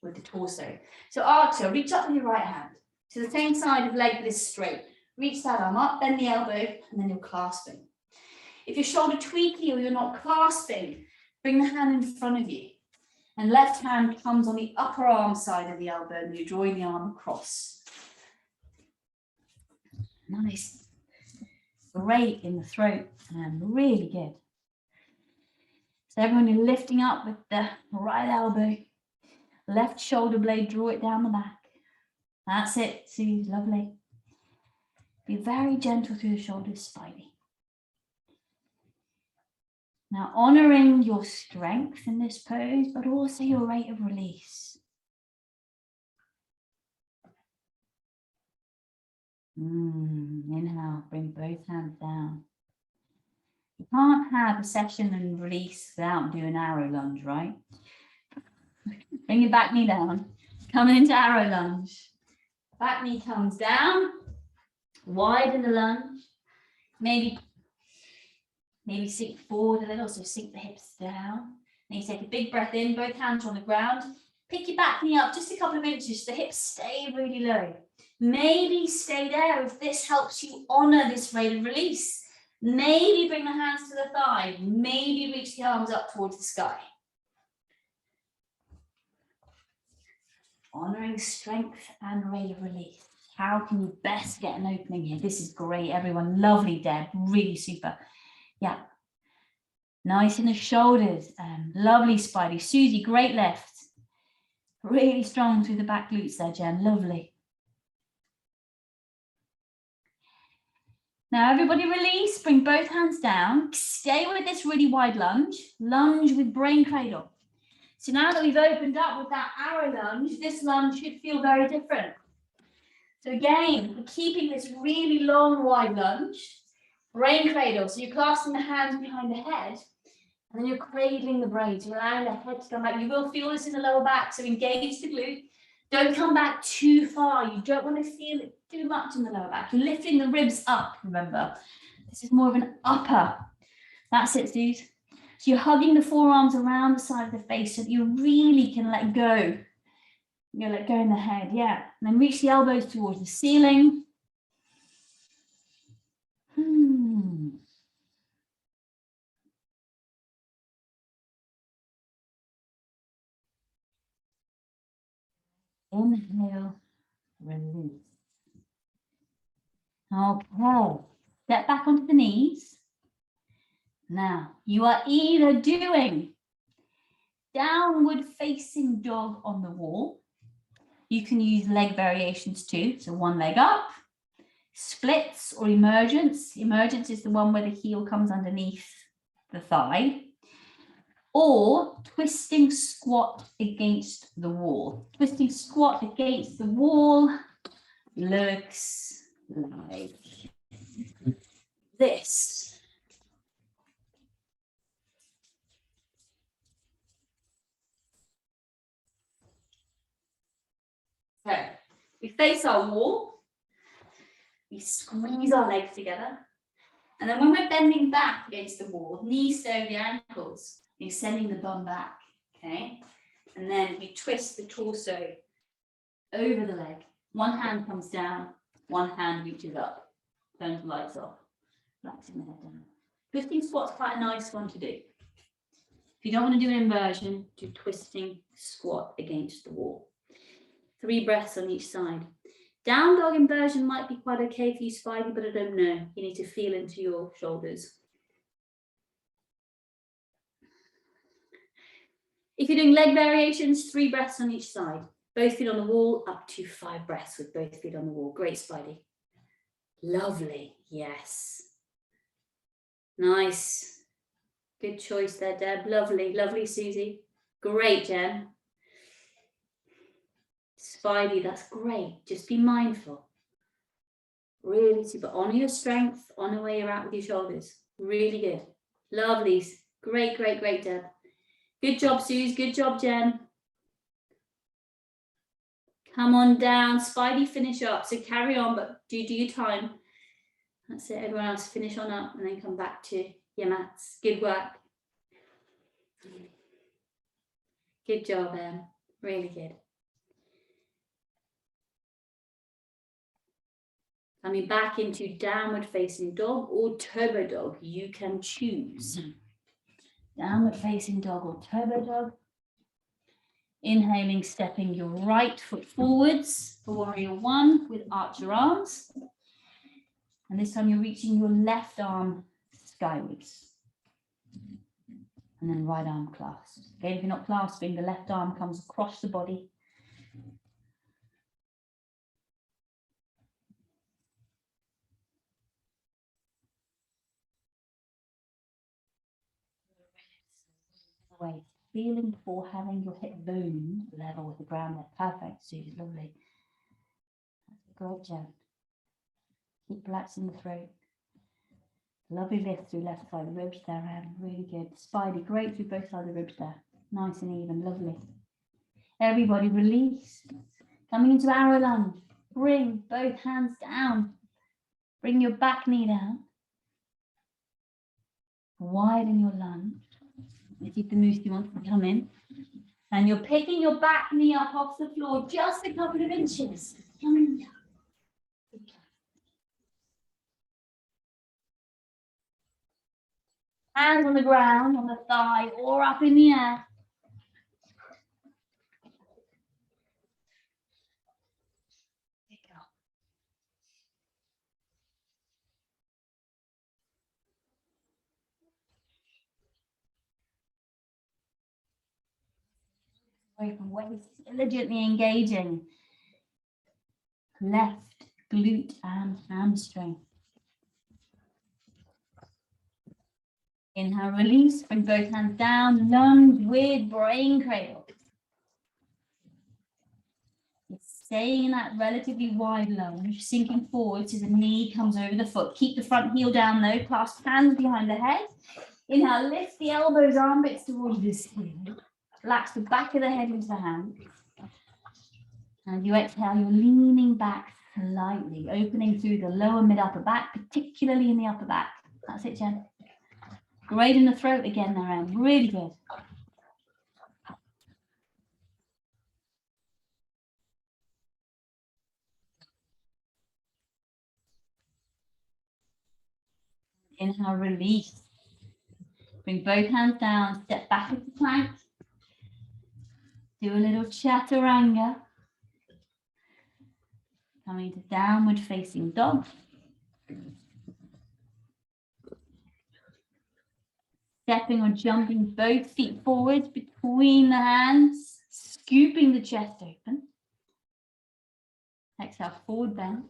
the torso. So Archer, reach up with your right hand to the same side of leg that is straight. Reach that arm up, bend the elbow, and then you're clasping. If your shoulder tweaky or you're not clasping, bring the hand in front of you. And left hand comes on the upper arm side of the elbow and you're drawing the arm across. Nice. Great in the throat and really good. So everyone, you're lifting up with the right elbow, left shoulder blade, draw it down the back. That's it, Sue, lovely. Be very gentle through the shoulders, Spidey. Now, honoring your strength in this pose, but also your rate of release. Inhale, bring both hands down. You can't have a session and release without doing arrow lunge, right? Bring your back knee down. Coming into arrow lunge. Back knee comes down. Widen the lunge. Maybe sink forward a little, so sink the hips down. Then you take a big breath in, both hands on the ground. Pick your back knee up just a couple of inches, the hips stay really low. Maybe stay there if this helps you honor this rate of release. Maybe bring the hands to the thigh. Maybe reach the arms up towards the sky. Honoring strength and rate of release. How can you best get an opening here? This is great, everyone. Lovely, Deb. Really super. Yeah. Nice in the shoulders. Lovely, Spidey. Susie, great lift. Really strong through the back glutes there, Jen. Lovely. Now, everybody release. Bring both hands down. Stay with this really wide lunge. Lunge with brain cradle. So now that we've opened up with that arrow lunge, this lunge should feel very different. So again, we're keeping this really long, wide lunge. Brain cradle. So you're clasping the hands behind the head. And then you're cradling the brain, so allowing the head to come back. You will feel this in the lower back, so engage the glute. Don't come back too far. You don't want to feel it too much in the lower back. You're lifting the ribs up, remember. This is more of an upper. That's it, dude. So you're hugging the forearms around the side of the face so that you really can let go. You let go in the head, yeah. And then reach the elbows towards the ceiling. Inhale, release. Okay, step back onto the knees. Now, you are either doing downward facing dog on the wall. You can use leg variations too. So one leg up, splits or emergence. Emergence is the one where the heel comes underneath the thigh. Or twisting squat against the wall. Twisting squat against the wall looks like this. So we face our wall, we squeeze our legs together, and then when we're bending back against the wall, knees stay over the ankles, you're sending the bum back, okay? And then we twist the torso over the leg. One hand comes down, one hand reaches up. Turn the lights off, relaxing the head down. Twisting squat's quite a nice one to do. If you don't want to do an inversion, do twisting squat against the wall. 3 breaths on each side. Down dog inversion might be quite okay for you, Spidey, but I don't know. You need to feel into your shoulders. If you're doing leg variations, 3 breaths on each side. Both feet on the wall, up to 5 breaths with both feet on the wall. Great, Spidey. Lovely, yes. Nice. Good choice there, Deb. Lovely, lovely, Susie. Great, Jen. Spidey, that's great. Just be mindful. Really super. Honor your strength, honor where you're at with your shoulders. Really good. Lovely. Great, great, great, Deb. Good job, Suze. Good job, Jen. Come on down. Spidey, finish up. So carry on, but do your time. That's it. Everyone else finish on up and then come back to your mats. Good work. Good job, Em. Really good. Coming back into downward facing dog or turbo dog. You can choose. Downward facing dog or turbo dog. Inhaling, stepping your right foot forwards for warrior 1 with arch your arms. And this time you're reaching your left arm skywards. And then right arm clasped. Again, if you're not clasping, the left arm comes across the body. Great. Feeling for having your hip bone level with the ground there. Perfect, Susie. Lovely. Great, Jen. Keep relaxing the throat. Lovely lift through left side, the ribs there, really good. Spidey, great through both sides of the ribs there. Nice and even, lovely. Everybody release. Coming into arrow lunge. Bring both hands down. Bring your back knee down. Widen your lunge. Keep the moose you want to come in. And you're picking your back knee up off the floor just a couple of inches. Coming down. Hands on the ground, on the thigh, or up in the air. Away from waist, diligently engaging left glute and hamstring. Inhale, release, bring both hands down, lunge with brain cradle. It's staying in that relatively wide lunge, sinking forward so the knee comes over the foot. Keep the front heel down though, clasp hands behind the head. Inhale, lift the elbows, armpits towards the ceiling. Relax the back of the head into the hands. And you exhale, you're leaning back slightly, opening through the lower mid upper back, particularly in the upper back. That's it, Jen. Great in the throat again there, Em. Really good. Inhale, release. Bring both hands down, step back into plank. Do a little chaturanga. Coming to downward facing dog. Stepping or jumping both feet forward between the hands, scooping the chest open. Exhale, forward bend.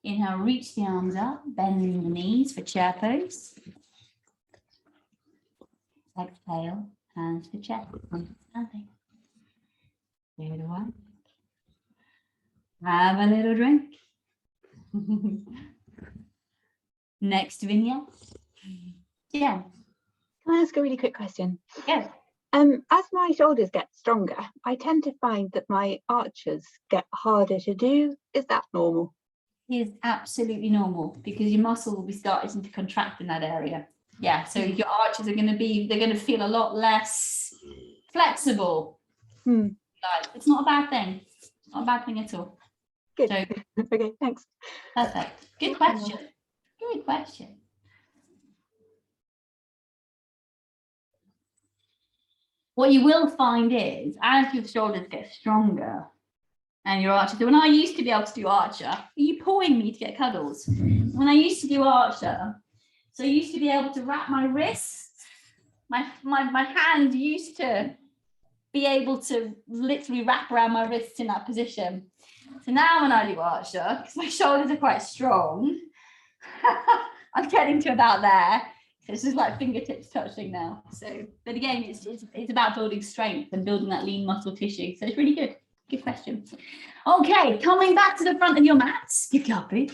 Inhale, reach the arms up, bending the knees for chair pose. Exhale, hands to chest, standing. Good one. Have a little drink. Next vignette. Yeah. Can I ask a really quick question? Yes. As my shoulders get stronger, I tend to find that my arches get harder to do. Is that normal? Is absolutely normal because your muscle will be starting to contract in that area. Yeah, so your arches are going to be, they're going to feel a lot less flexible. Like, it's not a bad thing. Not a bad thing at all. Good. So, okay, thanks. Perfect. Good question. Good question. What you will find is, as your shoulders get stronger and your archer, when I used to be able to do archer, are you pawing me to get cuddles? When I used to do archer, so I used to be able to wrap my wrists, my hand used to be able to literally wrap around my wrists in that position. So now when I do archer, because my shoulders are quite strong, I'm getting to about there. So it's just like fingertips touching now. So, but again, it's about building strength and building that lean muscle tissue. So it's really good. Good question. Okay, coming back to the front of your mats. You copy.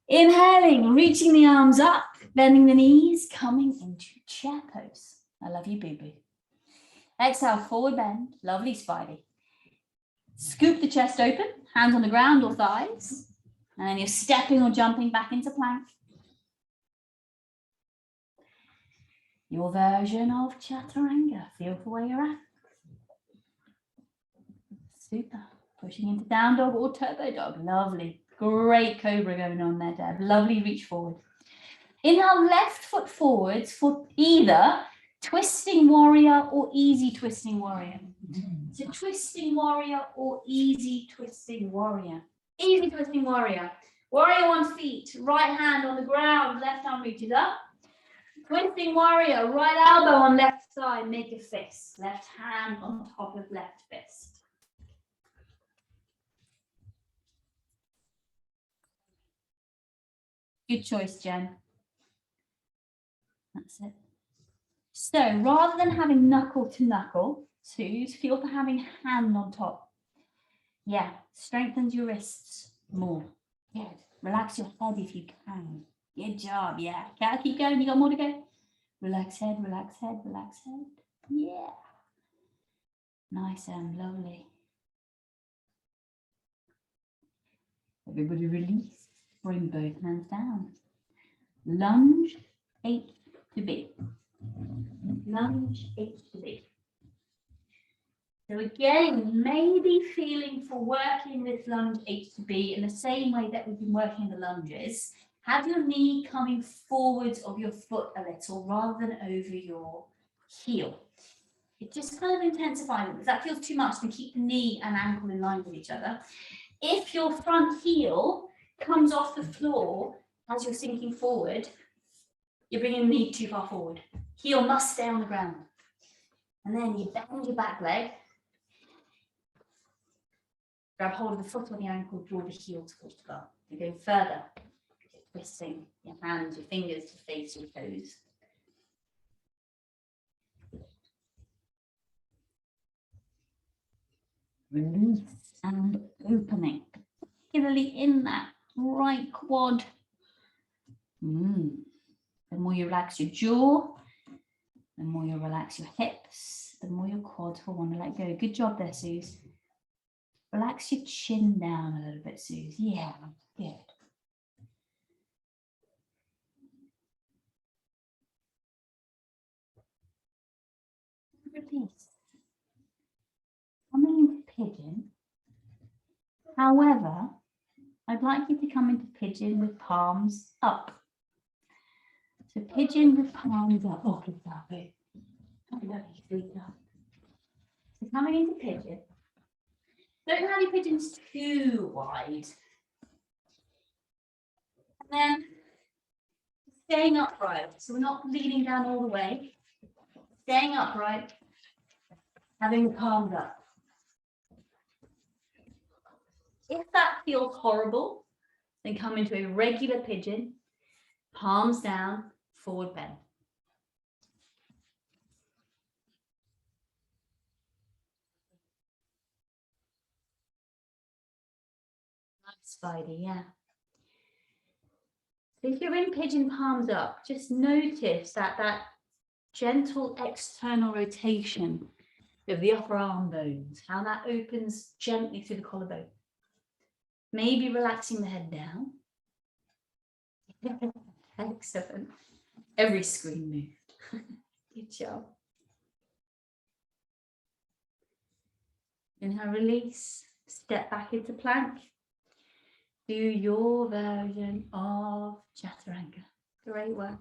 Inhaling, reaching the arms up, bending the knees, coming into chair pose. I love you, boo-boo. Exhale, forward bend. Lovely, Spidey. Scoop the chest open, hands on the ground or thighs. And then you're stepping or jumping back into plank. Your version of chaturanga. Feel for where you're at. Super. Pushing into down dog or turbo dog. Lovely. Great cobra going on there, Deb. Lovely reach forward. Inhale, left foot forwards for either twisting warrior or easy twisting warrior. So twisting warrior or easy twisting warrior. Easy twisting warrior. Warrior on feet, right hand on the ground, left arm reaches up. Twisting warrior, right elbow on left side, make a fist. Left hand on top of left fist. Good choice, Jen. That's it. So rather than having knuckle to knuckle, Suze, feel for having hand on top. Yeah, strengthens your wrists more. Good. Relax your head if you can. Good job, yeah. Keep going, you got more to go. Relax head, relax head, relax head. Yeah. Nice and lovely. Everybody release. Bring both hands down. Lunge, H to B. Lunge, H to B. So again, maybe feeling for working this lunge H to B in the same way that we've been working the lunges. Have your knee coming forwards of your foot a little rather than over your heel. It just kind of intensifies it. If that feels too much, then keep the knee and ankle in line with each other. If your front heel comes off the floor as you're sinking forward, you're bringing the knee too far forward. Heel must stay on the ground. And then you bend your back leg. Grab hold of the foot or the ankle, draw the heel towards the bar. You go further, twisting your hands, your fingers to face your toes. Release and opening, particularly in that right quad. The more you relax your jaw, the more you relax your hips, the more your quads will want to let go. Good job there, Suze. Relax your chin down a little bit, Suze. Yeah, good. Release. Coming into pigeon. However, I'd like you to come into pigeon with palms up. So pigeon with palms up. Oh, good job. I love you, sweetheart. So coming into pigeon. Don't have your pigeons too wide. And then staying upright. So we're not leaning down all the way. Staying upright, having the palms up. If that feels horrible, then come into a regular pigeon, palms down, forward bend. Nice, Spidey, yeah. So if you're in pigeon, palms up, just notice that gentle external rotation of the upper arm bones, how that opens gently through the collarbone. Maybe relaxing the head down. Excellent. Every screen moved. Good job. Inhale, release. Step back into plank. Do your version of Chaturanga. Great work.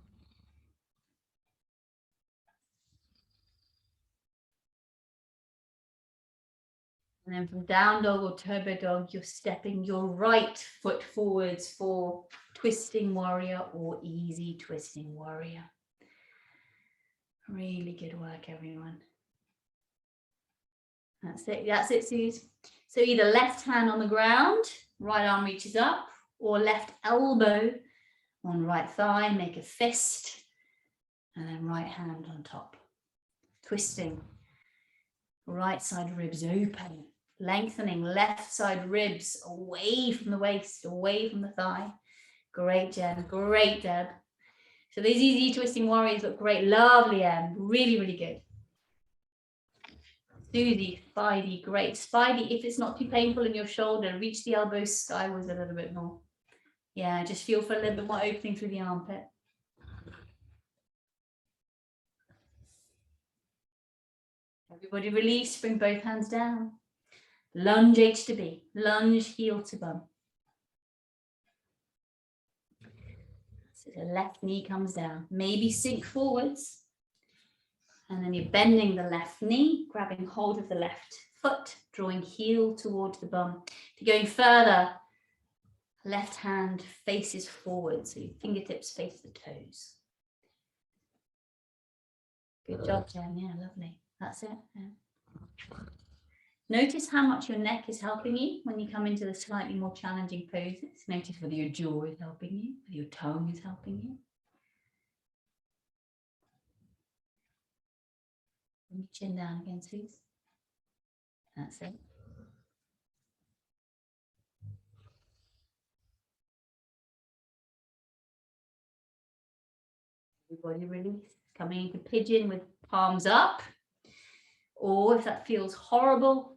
And then from down dog or turbo dog, you're stepping your right foot forwards for twisting warrior or easy twisting warrior. Really good work, everyone. That's it, Suze. So either left hand on the ground, right arm reaches up, or left elbow on right thigh, make a fist, and then right hand on top. Twisting. Right side ribs open. Lengthening left side ribs away from the waist, away from the thigh. Great, Jen. Great, Deb. So these easy twisting warriors look great. Lovely, Em. Really, really good. Susie, Spidey, great. Spidey, if it's not too painful in your shoulder, reach the elbows skywards a little bit more. Yeah, just feel for a little bit more opening through the armpit. Everybody release, bring both hands down. Lunge H to B, lunge heel to bum. So the left knee comes down, maybe sink forwards. And then you're bending the left knee, grabbing hold of the left foot, drawing heel towards the bum. If you're going further, left hand faces forward, so your fingertips face the toes. Good job, Jen. Yeah, lovely. That's it. Yeah. Notice how much your neck is helping you when you come into the slightly more challenging poses. Notice whether your jaw is helping you, whether your tongue is helping you. Bring your chin down again, please. That's it. Everybody release. Coming into pigeon with palms up. Or if that feels horrible,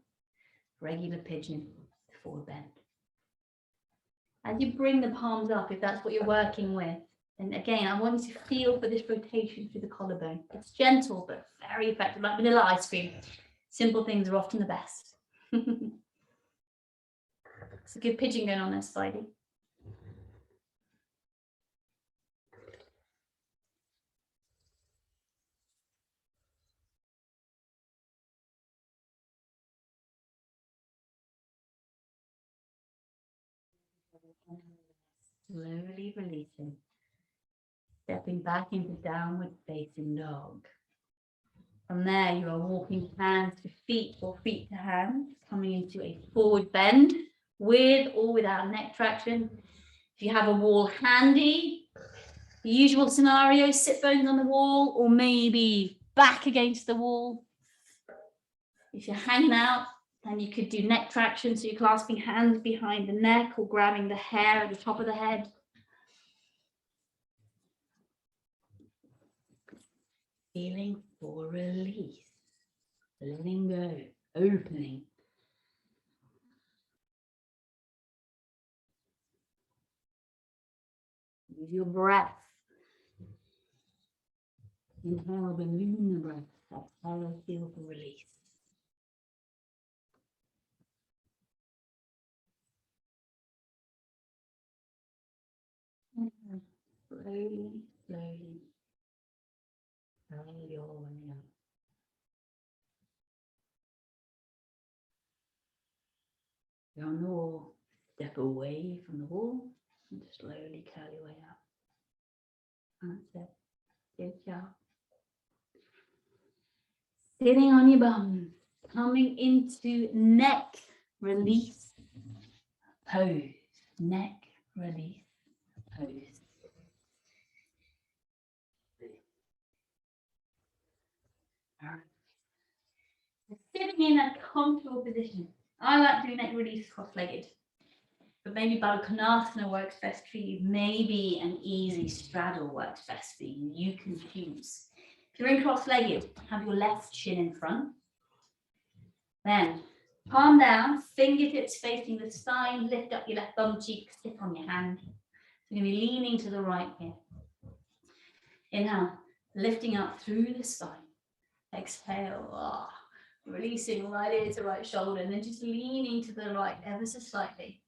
regular pigeon, forward bend. As you bring the palms up, if that's what you're working with, and again, I want you to feel for this rotation through the collarbone. It's gentle, but very effective, like vanilla ice cream. Simple things are often the best. It's a good pigeon going on there, Spidey. Slowly releasing. Stepping back into downward facing dog. From there, you are walking hands to feet or feet to hands, coming into a forward bend with or without neck traction. If you have a wall handy, the usual scenario, sit bones on the wall or maybe back against the wall. If you're hanging out, then you could do neck traction, so you're clasping hands behind the neck or grabbing the hair at the top of the head. Feeling for release, letting go, opening. Use your breath. Inhale, balloon the breath. Exhale, feel for release. Slowly, slowly. Slowly your way up. You're on the wall. Step away from the wall and just slowly curl your way up. That's it. Good job. Sitting on your bum, coming into neck release pose. Neck release pose. All right. Sitting in a comfortable position. I like doing neck release cross-legged, but maybe Baddha works best for you. Maybe an easy straddle works best for you. You can choose. If you're in cross-legged, have your left shin in front. Then palm down, fingertips facing the spine, lift up your left bum cheek, sit on your hand. So you're going to be leaning to the right here. Inhale, lifting up through the spine. Exhale, releasing right ear to right shoulder, and then just leaning to the right ever so slightly.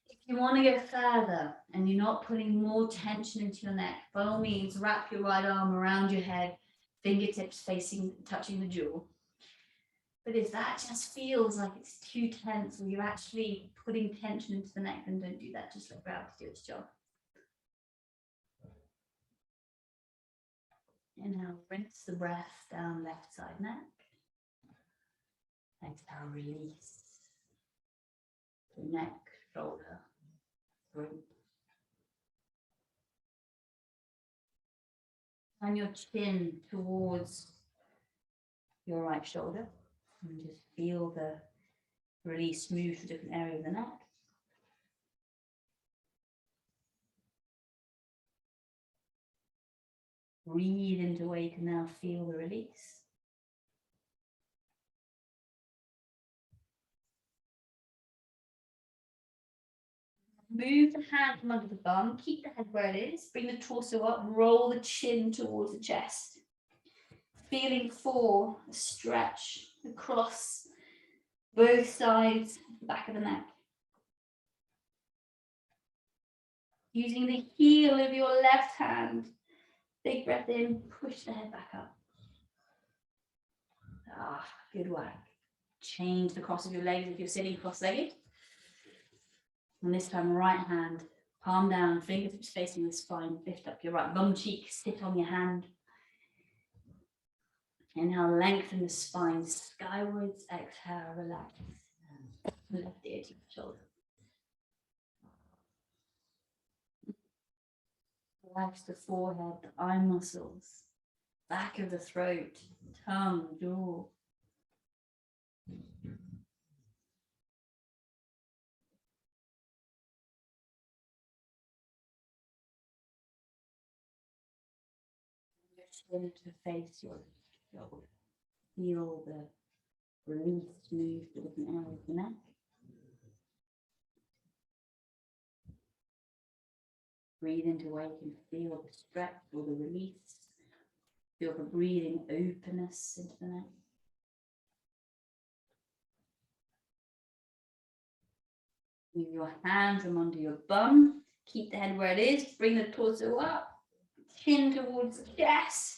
If you want to go further and you're not putting more tension into your neck, by all means, wrap your right arm around your head, fingertips facing, touching the jaw. But if that just feels like it's too tense, or you're actually putting tension into the neck, then don't do that. Just let gravity do its job. Inhale, rinse the breath down left side neck. Exhale, release. The neck, shoulder, throat. Turn your chin towards your right shoulder and just feel the release move to different areas of the neck. Breathe into where you can now feel the release. Move the hand from under the bum, keep the head where it is, bring the torso up, roll the chin towards the chest. Feeling for a stretch across both sides of the back of the neck. Using the heel of your left hand, big breath in, push the head back up. Good work. Change the cross of your legs if you're sitting cross-legged. And this time, right hand, palm down, fingertips facing the spine, lift up your right bum cheek, sit on your hand. Inhale, lengthen the spine skywards, exhale, relax. Left ear to the shoulder. Relax the forehead, the eye muscles. back of the throat, tongue, jaw. Chin to face your shoulder. Feel the release move to different areas of the neck. Breathe into where you can feel the stretch or the release. Feel the breathing openness into the neck. Move your hands from under your bum. Keep the head where it is. Bring the torso up. Chin towards the chest.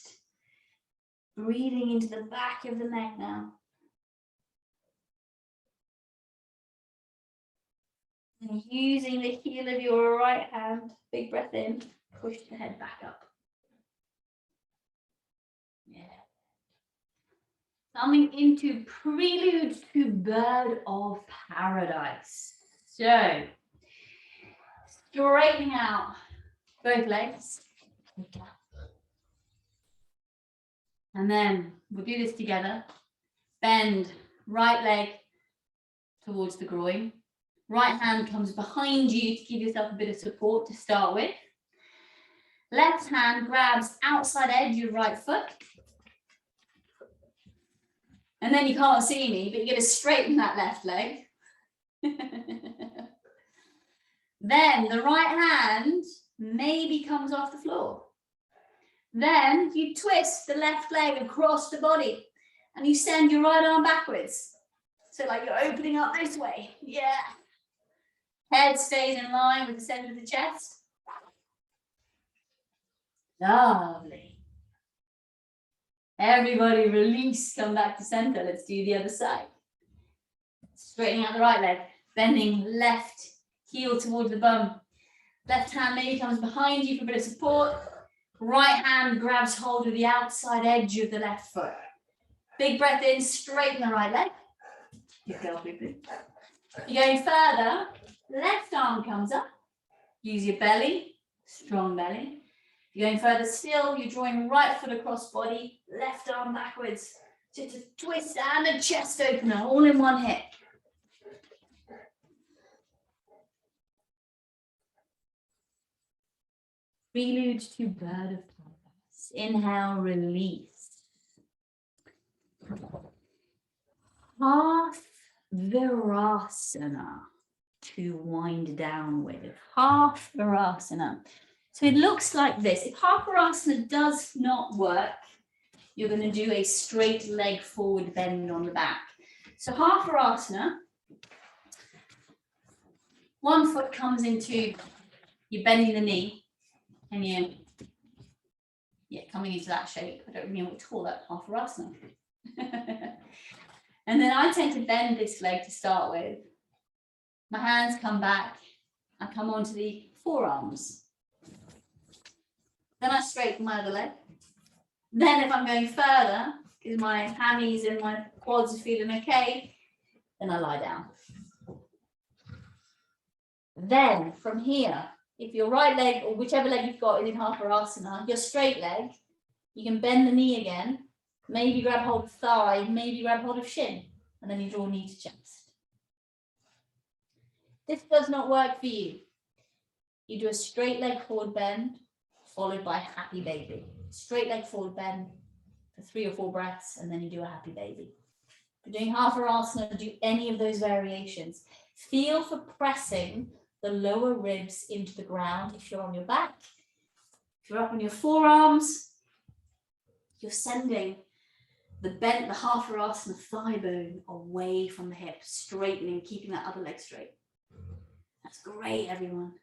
Breathing into the back of the neck now. And using the heel of your right hand, big breath in, push the head back up. Yeah. Coming into prelude to bird of paradise. So, straightening out both legs. And then we'll do this together. Bend right leg towards the groin. Right hand comes behind you to give yourself a bit of support to start with. Left hand grabs outside edge of right foot. And then you can't see me, but you're going to straighten that left leg. Then the right hand maybe comes off the floor. Then you twist the left leg across the body and you send your right arm backwards. So like you're opening up this way. Yeah. Head stays in line with the center of the chest. Lovely. Everybody release, come back to center. Let's do the other side. Straightening out the right leg, bending left heel towards the bum. Left hand maybe comes behind you for a bit of support. Right hand grabs hold of the outside edge of the left foot. Big breath in, straighten the right leg. You're going further, left arm comes up. Use your belly, strong belly. You're going further still, you're drawing right foot across body, left arm backwards. Just a twist and a chest opener, all in one hit. Prelude to bird of paradise. Inhale, release. Half varasana to wind down with. Half varasana. So it looks like this. If half varasana does not work, you're going to do a straight leg forward bend on the back. So half varasana, one foot comes into, you're bending the knee. And coming into that shape. I don't really know what to call that, half varasana. And then I tend to bend this leg to start with. My hands come back. I come onto the forearms. Then I straighten my other leg. Then if I'm going further, because my hammies and my quads are feeling okay, then I lie down. Then from here, if your right leg or whichever leg you've got is in half varasana, your straight leg, you can bend the knee again, maybe grab hold of thigh, maybe grab hold of shin, and then you draw knee to chest. This does not work for you. You do a straight leg forward bend, followed by happy baby. Straight leg forward bend for 3 or 4 breaths, and then you do a happy baby. If you're doing half varasana, do any of those variations. Feel for pressing the lower ribs into the ground if you're on your back. If you're up on your forearms, you're sending the half varasana thigh bone away from the hip, straightening, keeping that other leg straight. That's great, everyone.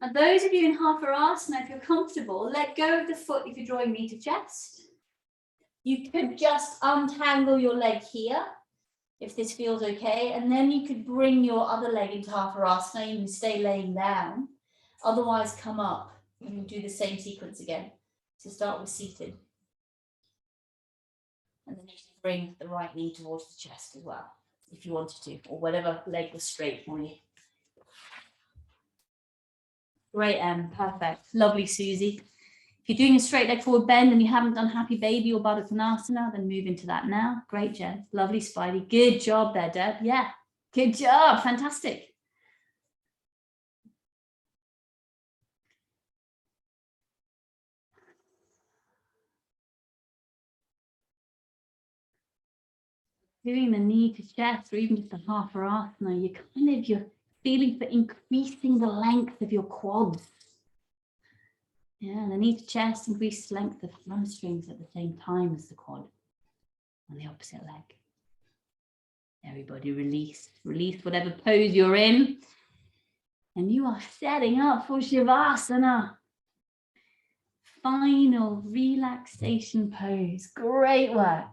And those of you in half varasana, if you're comfortable, let go of the foot if you're drawing knee to chest. You could just untangle your leg here, if this feels okay, and then you could bring your other leg into half varasana. You can stay laying down, otherwise come up. You can do the same sequence again. So start with seated. And then you can bring the right knee towards the chest as well, if you wanted to, or whatever leg was straight for you. Great, perfect. Lovely, Susie. If you're doing a straight leg forward bend and you haven't done happy baby or Baddha Konasana, then move into that now. Great, Jen. Lovely, Spidey. Good job there, Deb. Yeah, good job. Fantastic. Doing the knee to chest or even just a half varasana, you're feeling for increasing the length of your quads. Yeah, the knee to chest, increase length of hamstrings at the same time as the quad on the opposite leg. Everybody release whatever pose you're in. And you are setting up for Shavasana. Final relaxation pose. Great work.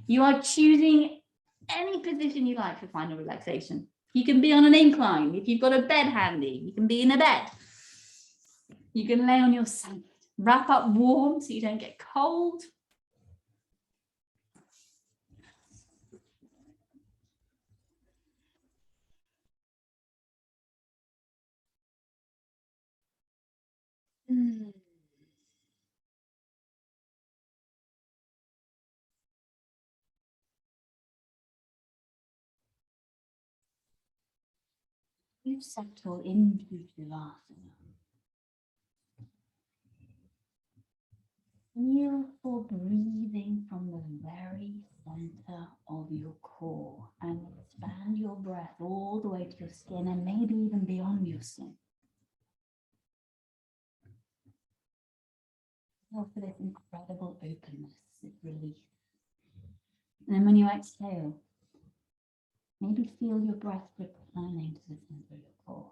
You are choosing any position you like for final relaxation. You can be on an incline. If you've got a bed handy, you can be in a bed. You can lay on your side. Wrap up warm so you don't get cold. You settle into Shavasana. Feel for breathing from the very center of your core and expand your breath all the way to your skin and maybe even beyond your skin. Feel for this incredible openness, this release. And then when you exhale, maybe feel your breath returning to the center of your core.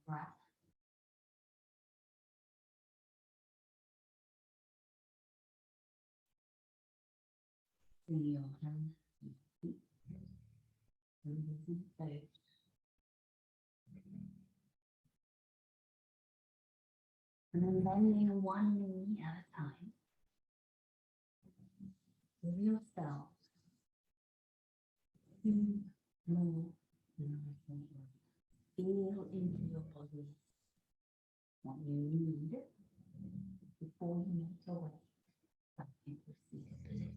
breath. Bring your hands and feet, fingers and toes. And then bending one knee at a time. Give yourself 2 more nourishing breaths. Feel into your body what you need before you make your way back into seated position.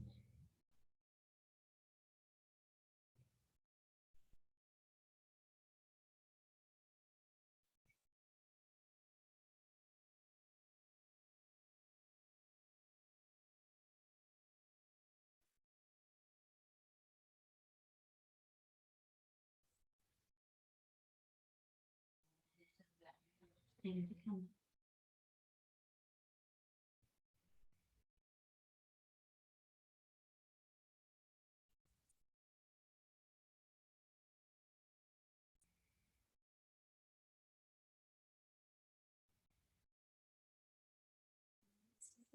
Things to come.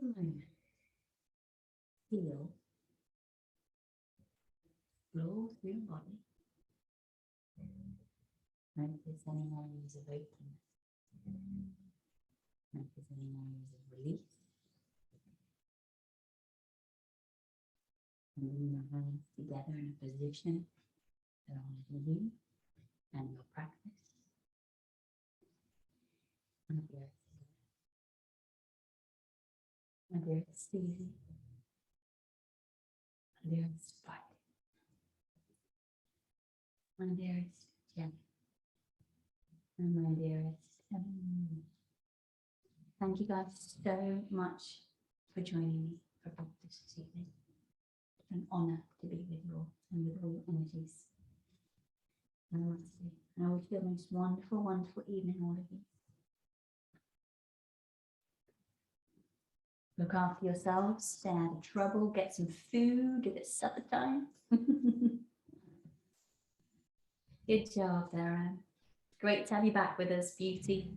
Take a moment. Feel flow through your body. Notice any areas of openness. Notice any areas of release. And bring your hands together in a position that honors you and your practice. My dearest Stevie, my dearest Spike, my dearest Jenny, and my dearest Emily. Thank you guys so much for joining me for practice this evening. It's an honour to be with you all and with all your energies. Namaste. And I wish you the most wonderful, wonderful evening, all of you. Look after yourselves, stay out of trouble, get some food if it's supper time. Good job there, Anne. Great to have you back with us, beauty.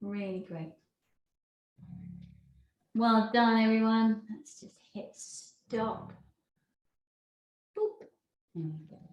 Really great. Well done, everyone. Let's just hit stop. Boop. There we go.